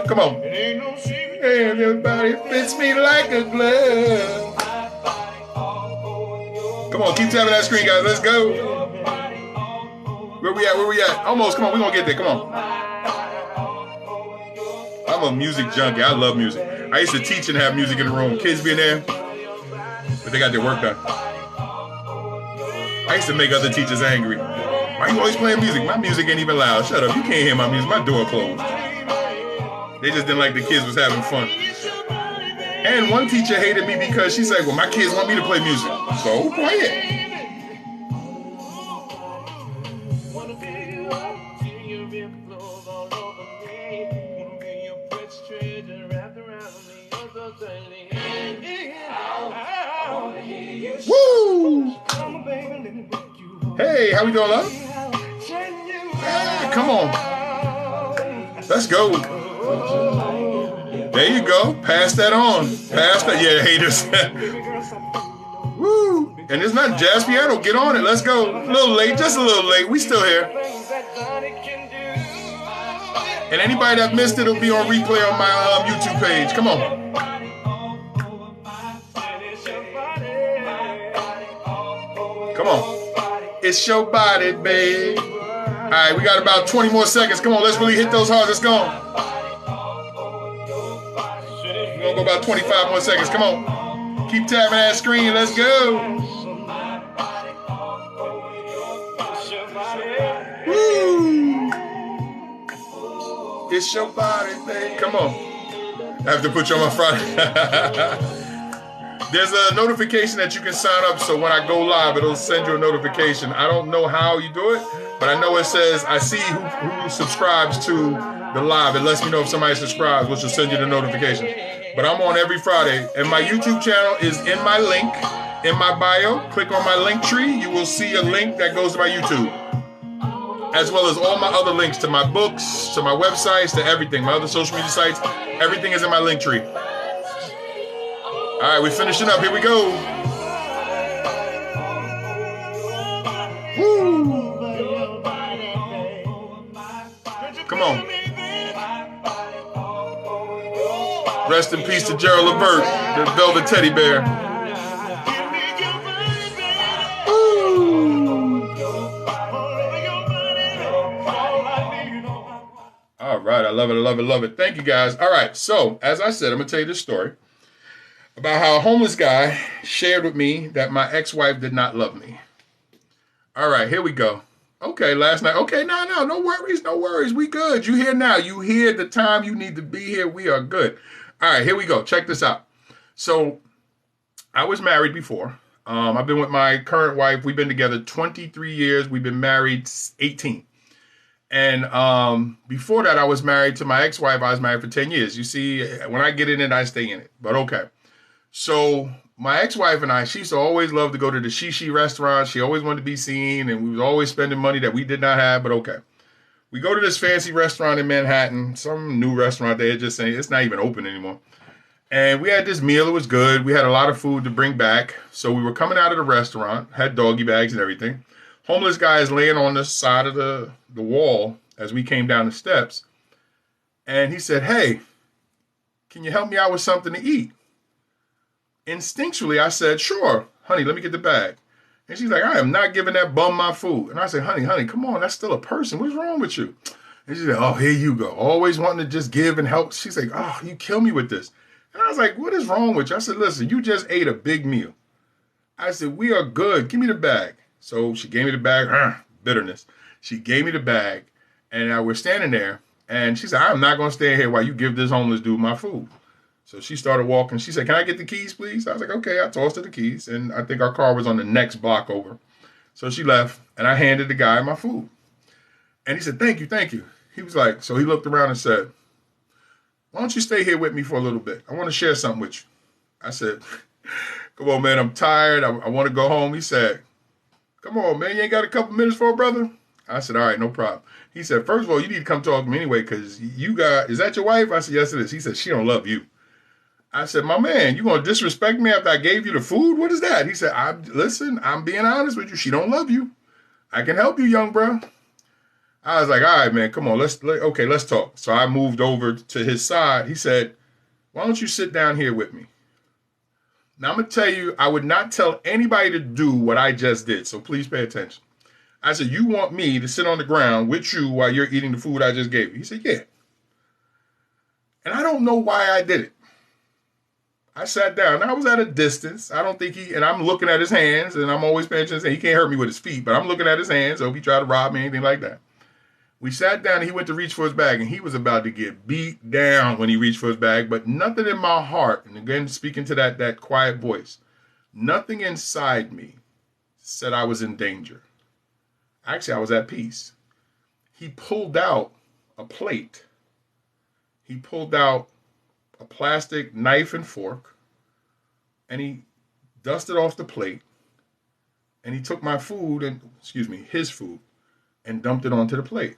Come on. Everybody fits me like a glove. Come on, keep tapping that screen, guys. Let's go. Where we at? Where we at? Almost. Come on, we're going to get there. Come on. I'm a music junkie. I love music. I used to teach and have music in the room. Kids be in there, but they got their work done. I used to make other teachers angry. Why you always playing music? My music ain't even loud. Shut up. You can't hear my music. My door closed. They just didn't like the kids was having fun. And one teacher hated me because she said, well, my kids want me to play music. So play it. Woo! Hey, how we doing, love? Hey, come on. Let's go. There you go. Pass that on. Pass that. Yeah, haters. Woo! And it's not jazz piano. Get on it. Let's go. A little late. Just a little late. We still here. And anybody that missed it will be on replay on my YouTube page. Come on. Come on. It's your body, babe. All right, we got about 20 more seconds. Come on, let's really hit those hard. Let's go. We're going to go about 25 more seconds. Come on. Keep tapping that screen. Let's go. Woo. It's your body, babe. Come on. I have to put you on my Friday. There's a notification that you can sign up, so when I go live, it'll send you a notification. I don't know how you do it, but I know it says, I see who subscribes to the live. It lets me know if somebody subscribes, which will send you the notification. But I'm on every Friday, and my YouTube channel is in my link, in my bio. Click on my link tree. You will see a link that goes to my YouTube, as well as all my other links to my books, to my websites, to everything, my other social media sites. Everything is in my link tree. All right, we're finishing up. Here we go. Woo. Come on. Rest in peace to Gerald Levert, the Velvet Teddy Bear. All right. I love it. I love it. Love it. Thank you, guys. All right. So, as I said, I'm going to tell you this story about how a homeless guy shared with me that my ex-wife did not love me. All right. Here we go. Okay. Last night. Okay. No worries. No worries. We good. You here now. You here the time you need to be here. We are good. All right. Here we go. Check this out. So, I was married before. I've been with my current wife. We've been together 23 years. We've been married 18. And before that, I was married to my ex-wife. I was married for 10 years. You see, when I get in it, I stay in it. But okay. So my ex-wife and I, she used to always love to go to the shishi restaurant. She always wanted to be seen, and we was always spending money that we did not have. But okay. We go to this fancy restaurant in Manhattan, some new restaurant. They're just saying it's not even open anymore. And we had this meal. It was good. We had a lot of food to bring back. So we were coming out of the restaurant, had doggy bags and everything. Homeless guy is laying on the side of the wall as we came down the steps. And he said, "Hey, can you help me out with something to eat?" Instinctually, I said, "Sure, honey, let me get the bag." And she's like, "I am not giving that bum my food." And I said, honey, come on. That's still a person. What's wrong with you?" And she said, "Oh, here you go. Always wanting to just give and help." She's like, "Oh, you kill me with this." And I was like, "What is wrong with you?" I said, "Listen, you just ate a big meal." I said, "We are good. Give me the bag." So she gave me the bag. Bitterness. She gave me the bag. And I was standing there. And she said, "I'm not going to stay here while you give this homeless dude my food." So she started walking. She said, "Can I get the keys, please?" I was like, "Okay." I tossed her the keys. And I think our car was on the next block over. So she left. And I handed the guy my food. And he said, "Thank you, thank you." He was like, so he looked around and said, "Why don't you stay here with me for a little bit? I want to share something with you." I said, "Come on, man. I'm tired. I want to go home." He said, "Come on, man. You ain't got a couple minutes for a brother?" I said, "All right, no problem." He said, "First of all, you need to come talk to me anyway, because is that your wife?" I said, "Yes, it is." He said, "She don't love you." I said, "My man, you going to disrespect me after I gave you the food? What is that?" He said, "Listen, I'm being honest with you. She don't love you. I can help you, young bro." I was like, "All right, man, come on. Let's talk." So I moved over to his side. He said, "Why don't you sit down here with me?" Now, I'm going to tell you, I would not tell anybody to do what I just did, so please pay attention. I said, "You want me to sit on the ground with you while you're eating the food I just gave you?" He said, "Yeah." And I don't know why I did it. I sat down. I was at a distance. I don't think and I'm looking at his hands, and I'm always paying attention. He can't hurt me with his feet, but I'm looking at his hands, so if he tried to rob me, anything like that. We sat down, and he went to reach for his bag, and he was about to get beat down when he reached for his bag, but nothing in my heart, and again, speaking to that quiet voice, nothing inside me said I was in danger. Actually, I was at peace. He pulled out a plate. He pulled out a plastic knife and fork, and he dusted off the plate, and he took his food, and dumped it onto the plate.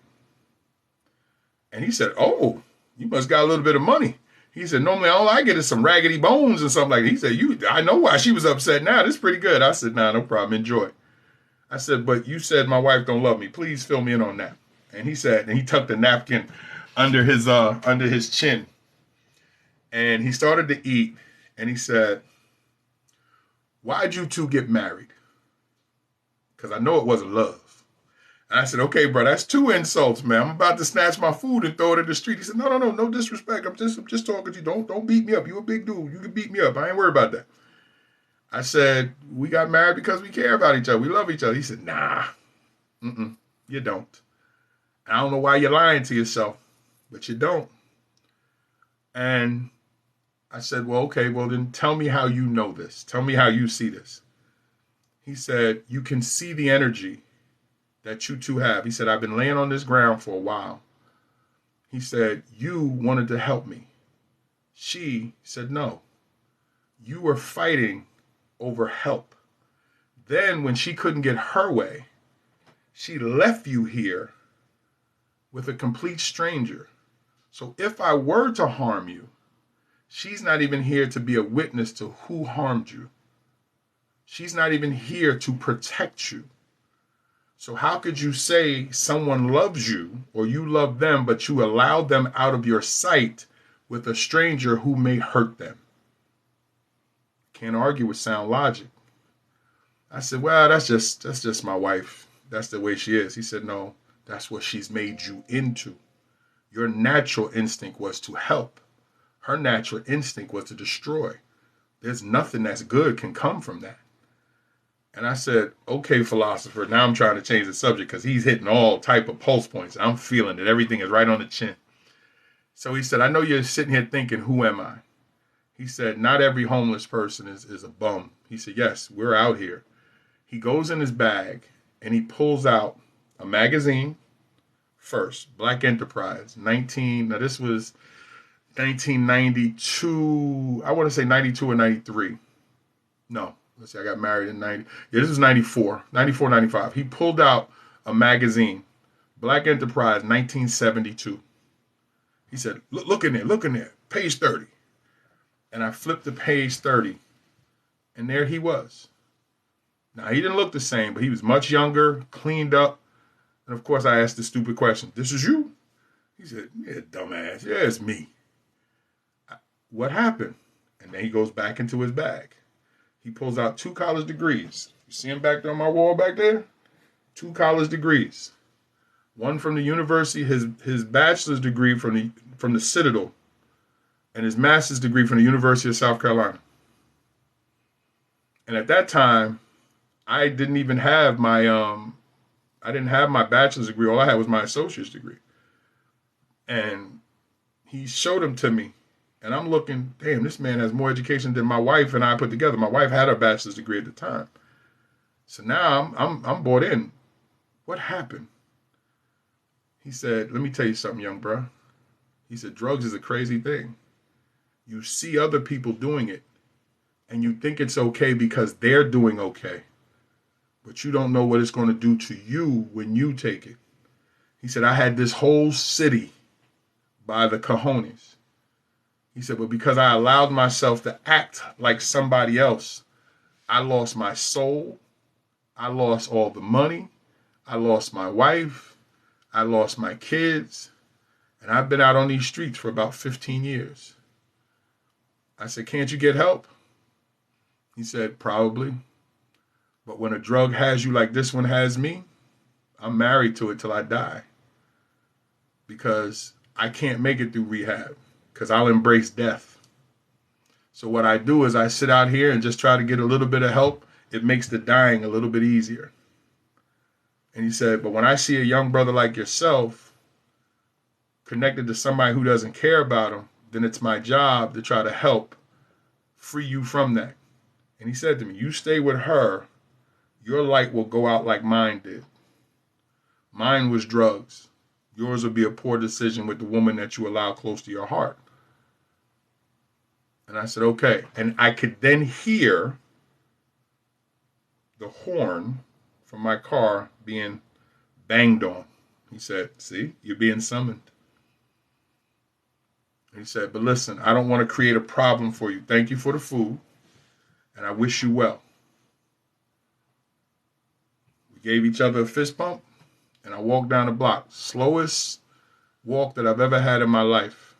And he said, "Oh, you must got a little bit of money." He said, "Normally all I get is some raggedy bones and something like that." He said, I know why she was upset now. This is pretty good." I said, "Nah, no problem. Enjoy." I said, "But you said my wife don't love me. Please fill me in on that." And he said, and he tucked the napkin under his chin. And he started to eat. And he said, "Why'd you two get married?" Because I know it wasn't love. And I said, "Okay, bro, that's 2 insults, man. I'm about to snatch my food and throw it in the street." He said, No disrespect. I'm just talking to you. Don't beat me up. You a big dude. You can beat me up. I ain't worried about that." I said, "We got married because we care about each other. We love each other." He said, "Nah, you don't. I don't know why you're lying to yourself, but you don't." And I said, "Well, okay, well then tell me how you know this. Tell me how you see this." He said, "You can see the energy that you two have." He said, "I've been laying on this ground for a while." He said, "You wanted to help me." She said, "No. You were fighting over help. Then when she couldn't get her way, she left you here with a complete stranger. So if I were to harm you, she's not even here to be a witness to who harmed you. She's not even here to protect you. So how could you say someone loves you or you love them, but you allow them out of your sight with a stranger who may hurt them?" Can't argue with sound logic. I said, "Well, that's just my wife. That's the way she is." He said, "No, that's what she's made you into. Your natural instinct was to help. Her natural instinct was to destroy. There's nothing that's good can come from that. And I said, okay, philosopher, now I'm trying to change the subject because he's hitting all type of pulse points. I'm feeling it. Everything is right on the chin. So he said, I know you're sitting here thinking, who am I? He said, not every homeless person is a bum. He said, yes, we're out here. He goes in his bag and he pulls out a magazine first, Black Enterprise, now this was 1992, I want to say 92 or 93. No, let's see, I got married in 90. Yeah, this was 94, 95. He pulled out a magazine, Black Enterprise, 1972. He said, look in there, page 30. And I flipped to page 30, and there he was. Now, he didn't look the same, but he was much younger, cleaned up. And, of course, I asked the stupid question, this is you? He said, yeah, dumbass. Yeah, it's me. What happened? And then he goes back into his bag. He pulls out 2 college degrees. You see him back there on my wall back there? 2 college degrees. One from the university, his bachelor's degree from the Citadel, and his master's degree from the University of South Carolina. And at that time, I didn't even have my bachelor's degree. All I had was my associate's degree. And he showed them to me. And I'm looking, damn, this man has more education than my wife and I put together. My wife had her bachelor's degree at the time. So now I'm bought in. What happened? He said, let me tell you something, young bro. He said, drugs is a crazy thing. You see other people doing it, and you think it's okay because they're doing okay. But you don't know what it's going to do to you when you take it. He said, I had this whole city by the cojones. He said, but because I allowed myself to act like somebody else, I lost my soul. I lost all the money. I lost my wife. I lost my kids. And I've been out on these streets for about 15 years. I said, can't you get help? He said, probably. But when a drug has you like this one has me, I'm married to it till I die. Because I can't make it through rehab. Because I'll embrace death. So what I do is I sit out here and just try to get a little bit of help. It makes the dying a little bit easier. And he said, but when I see a young brother like yourself connected to somebody who doesn't care about him, then it's my job to try to help free you from that. And he said to me, you stay with her, your light will go out like mine did. Mine was drugs. Yours will be a poor decision with the woman that you allow close to your heart. And I said, okay. And I could then hear the horn from my car being banged on. He said, see, you're being summoned. And he said, but listen, I don't want to create a problem for you. Thank you for the food, and I wish you well. We gave each other a fist bump, and I walked down the block. Slowest walk that I've ever had in my life.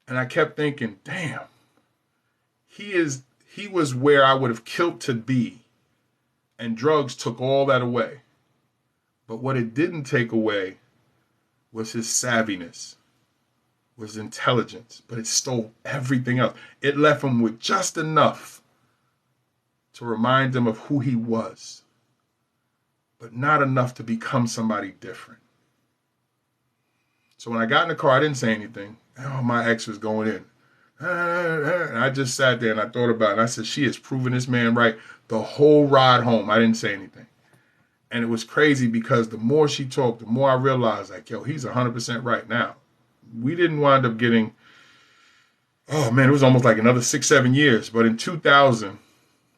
And I kept thinking, damn, he was where I would have killed to be, and drugs took all that away. But what it didn't take away was his savviness, was intelligence, but it stole everything else. It left him with just enough to remind him of who he was, but not enough to become somebody different. So when I got in the car, I didn't say anything. Oh, my ex was going in. And I just sat there and I thought about it. And I said, she has proven this man right the whole ride home. I didn't say anything. And it was crazy because the more she talked, the more I realized, like, yo, he's 100% right. Now, we didn't wind up getting, oh, man, it was almost like another 6-7 years. But in 2000,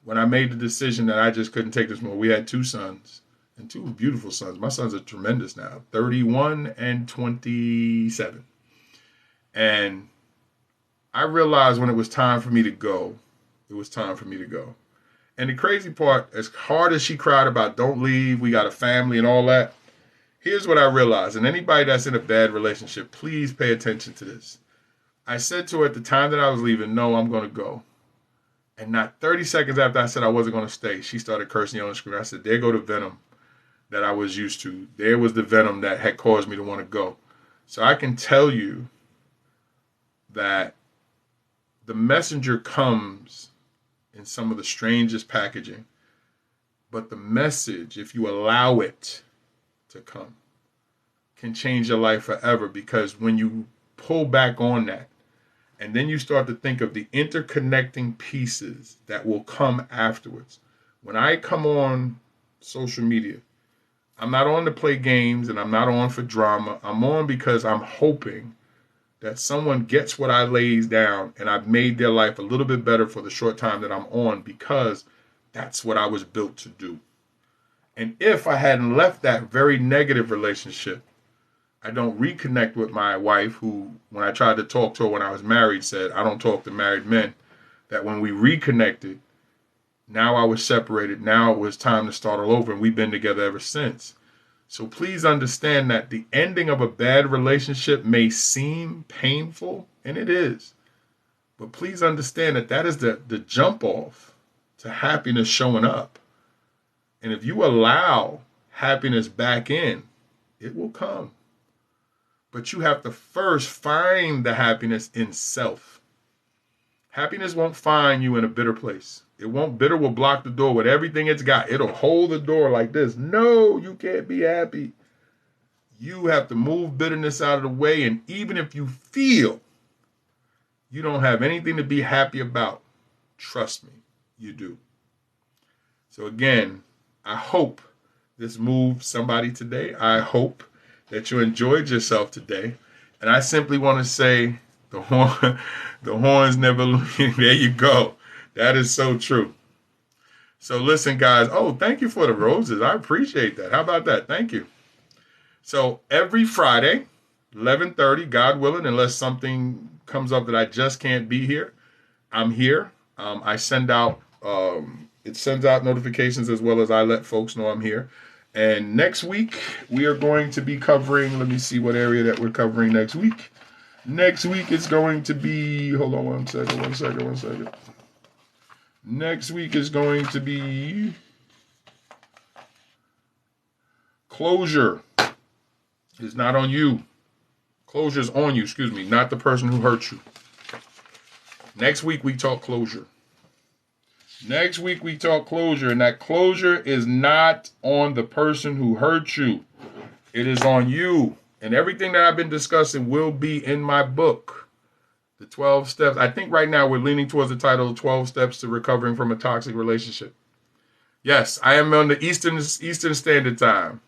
when I made the decision that I just couldn't take this more, we had 2 sons. And 2 beautiful sons. My sons are tremendous now, 31 and 27. And I realized when it was time for me to go, it was time for me to go. And the crazy part, as hard as she cried about don't leave, we got a family and all that, here's what I realized. And anybody that's in a bad relationship, please pay attention to this. I said to her at the time that I was leaving, no, I'm going to go. And not 30 seconds after I said I wasn't going to stay, she started cursing on the screen. I said, there go the venom that I was used to. There was the venom that had caused me to want to go. So I can tell you that the messenger comes in some of the strangest packaging, but the message, if you allow it to come, can change your life forever. Because when you pull back on that, and then you start to think of the interconnecting pieces that will come afterwards. When I come on social media, I'm not on to play games and I'm not on for drama. I'm on because I'm hoping that someone gets what I lays down and I've made their life a little bit better for the short time that I'm on, because that's what I was built to do. And if I hadn't left that very negative relationship, I don't reconnect with my wife, who, when I tried to talk to her when I was married, said, I don't talk to married men. That when we reconnected, now I was separated. Now it was time to start all over, and we've been together ever since. So please understand that the ending of a bad relationship may seem painful, and it is. But please understand that that is the jump off to happiness showing up. And if you allow happiness back in, it will come. But you have to first find the happiness in self. Happiness won't find you in a bitter place. It won't. Bitter will block the door with everything it's got. It'll hold the door like this. No, you can't be happy. You have to move bitterness out of the way. And even if you feel you don't have anything to be happy about, trust me, you do. So again, I hope this moved somebody today. I hope that you enjoyed yourself today. And I simply want to say, the horns never leave. There you go. That is so true. So listen, guys. Oh, thank you for the roses. I appreciate that. How about that? Thank you. So every Friday, 11:30, God willing, unless something comes up that I just can't be here, I'm here. I send out, it sends out notifications as well as I let folks know I'm here. And next week, we are going to be covering, let me see what area that we're covering next week. Next week, it's going to be, hold on one second. Next week is going to be closure. It's not on you. Closure is on you, excuse me, not the person who hurt you. Next week, we talk closure. Next week, we talk closure, and that closure is not on the person who hurt you. It is on you. And everything that I've been discussing will be in my book, The 12 Steps. I think right now we're leaning towards the title, 12 Steps to Recovering from a Toxic Relationship. Yes, I am on the Eastern Standard Time.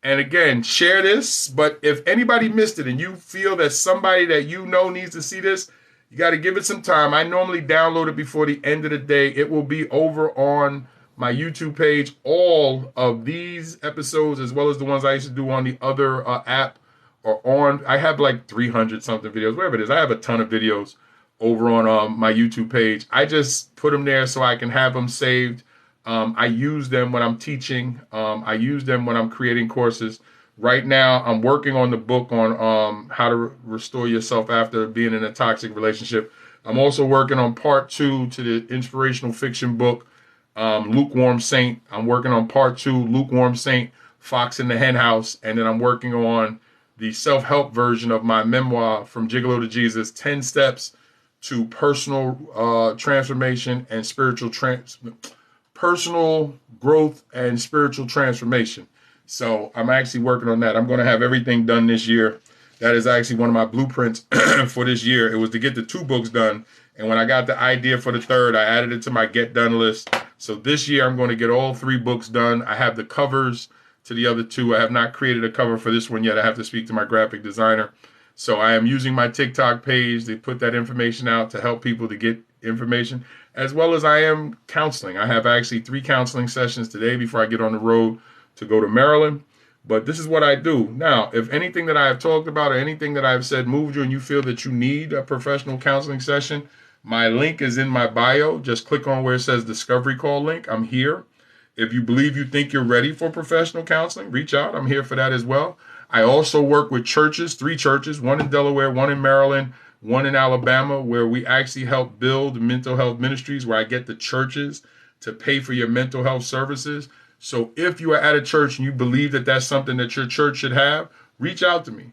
And again, share this. But if anybody missed it and you feel that somebody that you know needs to see this, you got to give it some time. I normally download it before the end of the day. It will be over on my YouTube page. All of these episodes, as well as the ones I used to do on the other app, are on. I have like 300 something videos, whatever it is. I have a ton of videos over on my YouTube page. I just put them there so I can have them saved. I use them when I'm teaching. I use them when I'm creating courses. Right now, I'm working on the book on how to restore yourself after being in a toxic relationship. I'm also working on part 2 to the inspirational fiction book, Lukewarm Saint. I'm working on part 2, Lukewarm Saint, Fox in the Hen House. And then I'm working on the self-help version of my memoir, From Gigolo to Jesus, 10 Steps to Personal Transformation and Personal Growth and Spiritual Transformation. So I'm actually working on that. I'm going to have everything done this year. That is actually one of my blueprints for this year. It was to get the 2 books done. And when I got the idea for the 3rd, I added it to my get done list. So this year I'm going to get all 3 books done. I have the covers to the other 2. I have not created a cover for this one yet. I have to speak to my graphic designer. So I am using my TikTok page to put that information out to help people to get information, as well as I am counseling. I have actually 3 counseling sessions today before I get on the road to go to Maryland. But this is what I do. Now, if anything that I have talked about or anything that I've said moved you and you feel that you need a professional counseling session, my link is in my bio. Just click on where it says Discovery Call link. I'm here. If you believe you think you're ready for professional counseling, reach out. I'm here for that as well. I also work with churches, 3 churches, one in Delaware, one in Maryland, one in Alabama, where we actually help build mental health ministries, where I get the churches to pay for your mental health services. So if you are at a church and you believe that that's something that your church should have, reach out to me.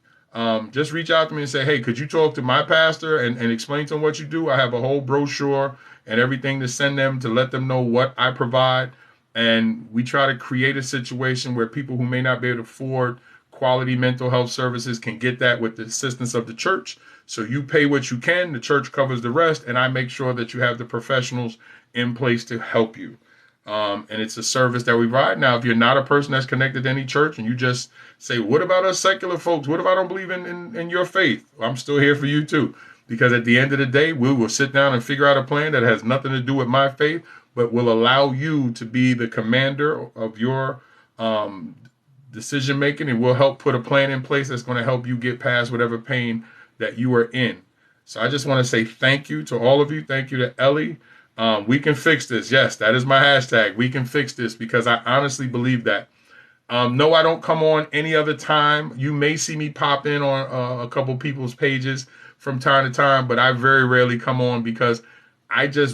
just reach out to me and say, hey, could you talk to my pastor and explain to him what you do? I have a whole brochure and everything to send them to let them know what I provide. And we try to create a situation where people who may not be able to afford quality mental health services can get that with the assistance of the church. So you pay what you can, the church covers the rest, and I make sure that you have the professionals in place to help you. And it's a service that we provide. Now, if you're not a person that's connected to any church and you just say, what about us secular folks? What if I don't believe in your faith? I'm still here for you too. Because at the end of the day, we will sit down and figure out a plan that has nothing to do with my faith, but will allow you to be the commander of your decision making, and will help put a plan in place that's going to help you get past whatever pain that you are in. So I just want to say thank you to all of you. Thank you to Ellie. We can fix this. Yes, that is my hashtag. We can fix this, because I honestly believe that. No, I don't come on any other time. You may see me pop in on a couple people's pages from time to time, but I very rarely come on because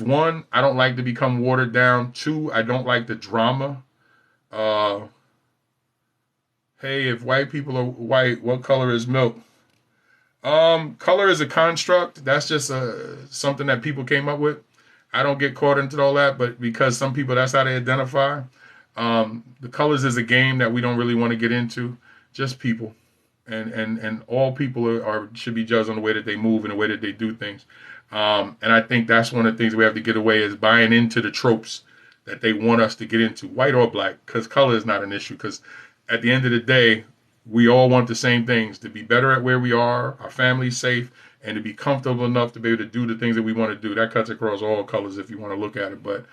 one, I don't like to become watered down. Two, I don't like the drama. Hey, if white people are white, what color is milk? Color is a construct. That's just something that people came up with. I don't get caught into all that, but because some people, that's how they identify. The colors is a game that we don't really want to get into. Just people, and all people should be judged on the way that they move and the way that they do things. And I think that's one of the things we have to get away is buying into the tropes that they want us to get into, white or black, because color is not an issue. Because at the end of the day, we all want the same things: to be better at where we are, our family's safe, and to be comfortable enough to be able to do the things that we want to do. That cuts across all colors if you want to look at it. But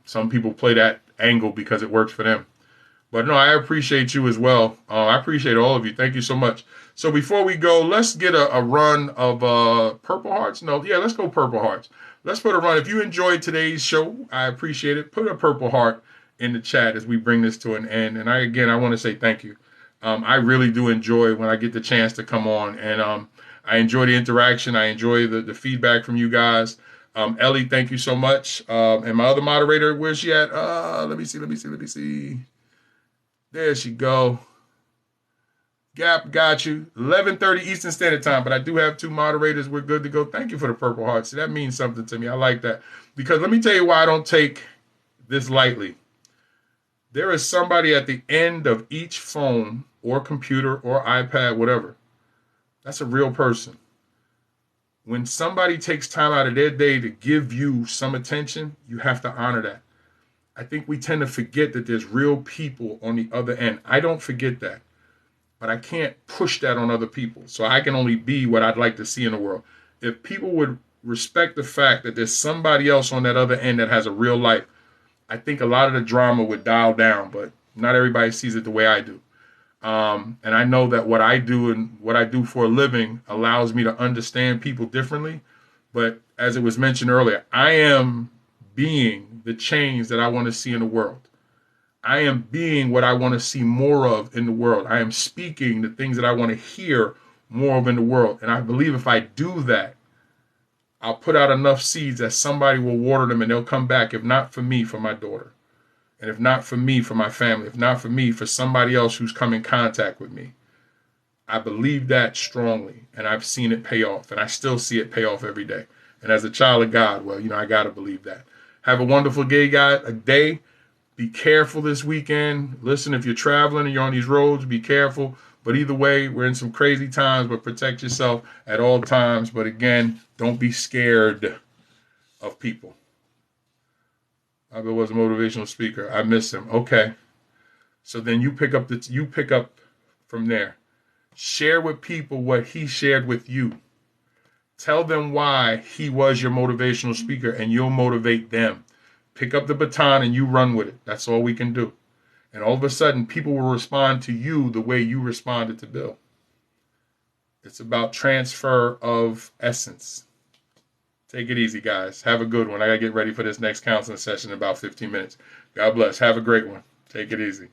some people play that angle because it works for them. But no, I appreciate you as well. I appreciate all of you. Thank you so much. So before we go, let's get a run of Purple Hearts. No, yeah, let's go Purple Hearts. Let's put a run. If you enjoyed today's show, I appreciate it. Put a Purple Heart in the chat as we bring this to an end. And I want to say thank you. I really do enjoy when I get the chance to come on. And I enjoy the interaction. I enjoy the feedback from you guys. Ellie, thank you so much. And my other moderator, where's she at? Let me see. There she go. Gap, got you. 11:30 Eastern Standard Time, but I do have two moderators. We're good to go. Thank you for the Purple Hearts. That means something to me. I like that. Because let me tell you why I don't take this lightly. There is somebody at the end of each phone or computer or iPad, whatever. That's a real person. When somebody takes time out of their day to give you some attention, you have to honor that. I think we tend to forget that there's real people on the other end. I don't forget that, but I can't push that on other people. So I can only be what I'd like to see in the world. If people would respect the fact that there's somebody else on that other end that has a real life, I think a lot of the drama would dial down, but not everybody sees it the way I do. And I know that what I do and what I do for a living allows me to understand people differently. But as it was mentioned earlier, I am being the change that I want to see in the world. I am being what I want to see more of in the world. I am speaking the things that I want to hear more of in the world. And I believe if I do that, I'll put out enough seeds that somebody will water them and they'll come back, if not for me, for my daughter. And if not for me, for my family. If not for me, for somebody else who's come in contact with me. I believe that strongly, and I've seen it pay off, and I still see it pay off every day. And as a child of God, well, I got to believe that. Have a wonderful day. Be careful this weekend. Listen, if you're traveling and you're on these roads, be careful. But either way, we're in some crazy times, but protect yourself at all times. But again, don't be scared of people. I was a motivational speaker. I miss him. Okay. So then you pick up from there. Share with people what he shared with you. Tell them why he was your motivational speaker, and you'll motivate them. Pick up the baton and you run with it. That's all we can do. And all of a sudden, people will respond to you the way you responded to Bill. It's about transfer of essence. Take it easy, guys. Have a good one. I got to get ready for this next counseling session in about 15 minutes. God bless. Have a great one. Take it easy.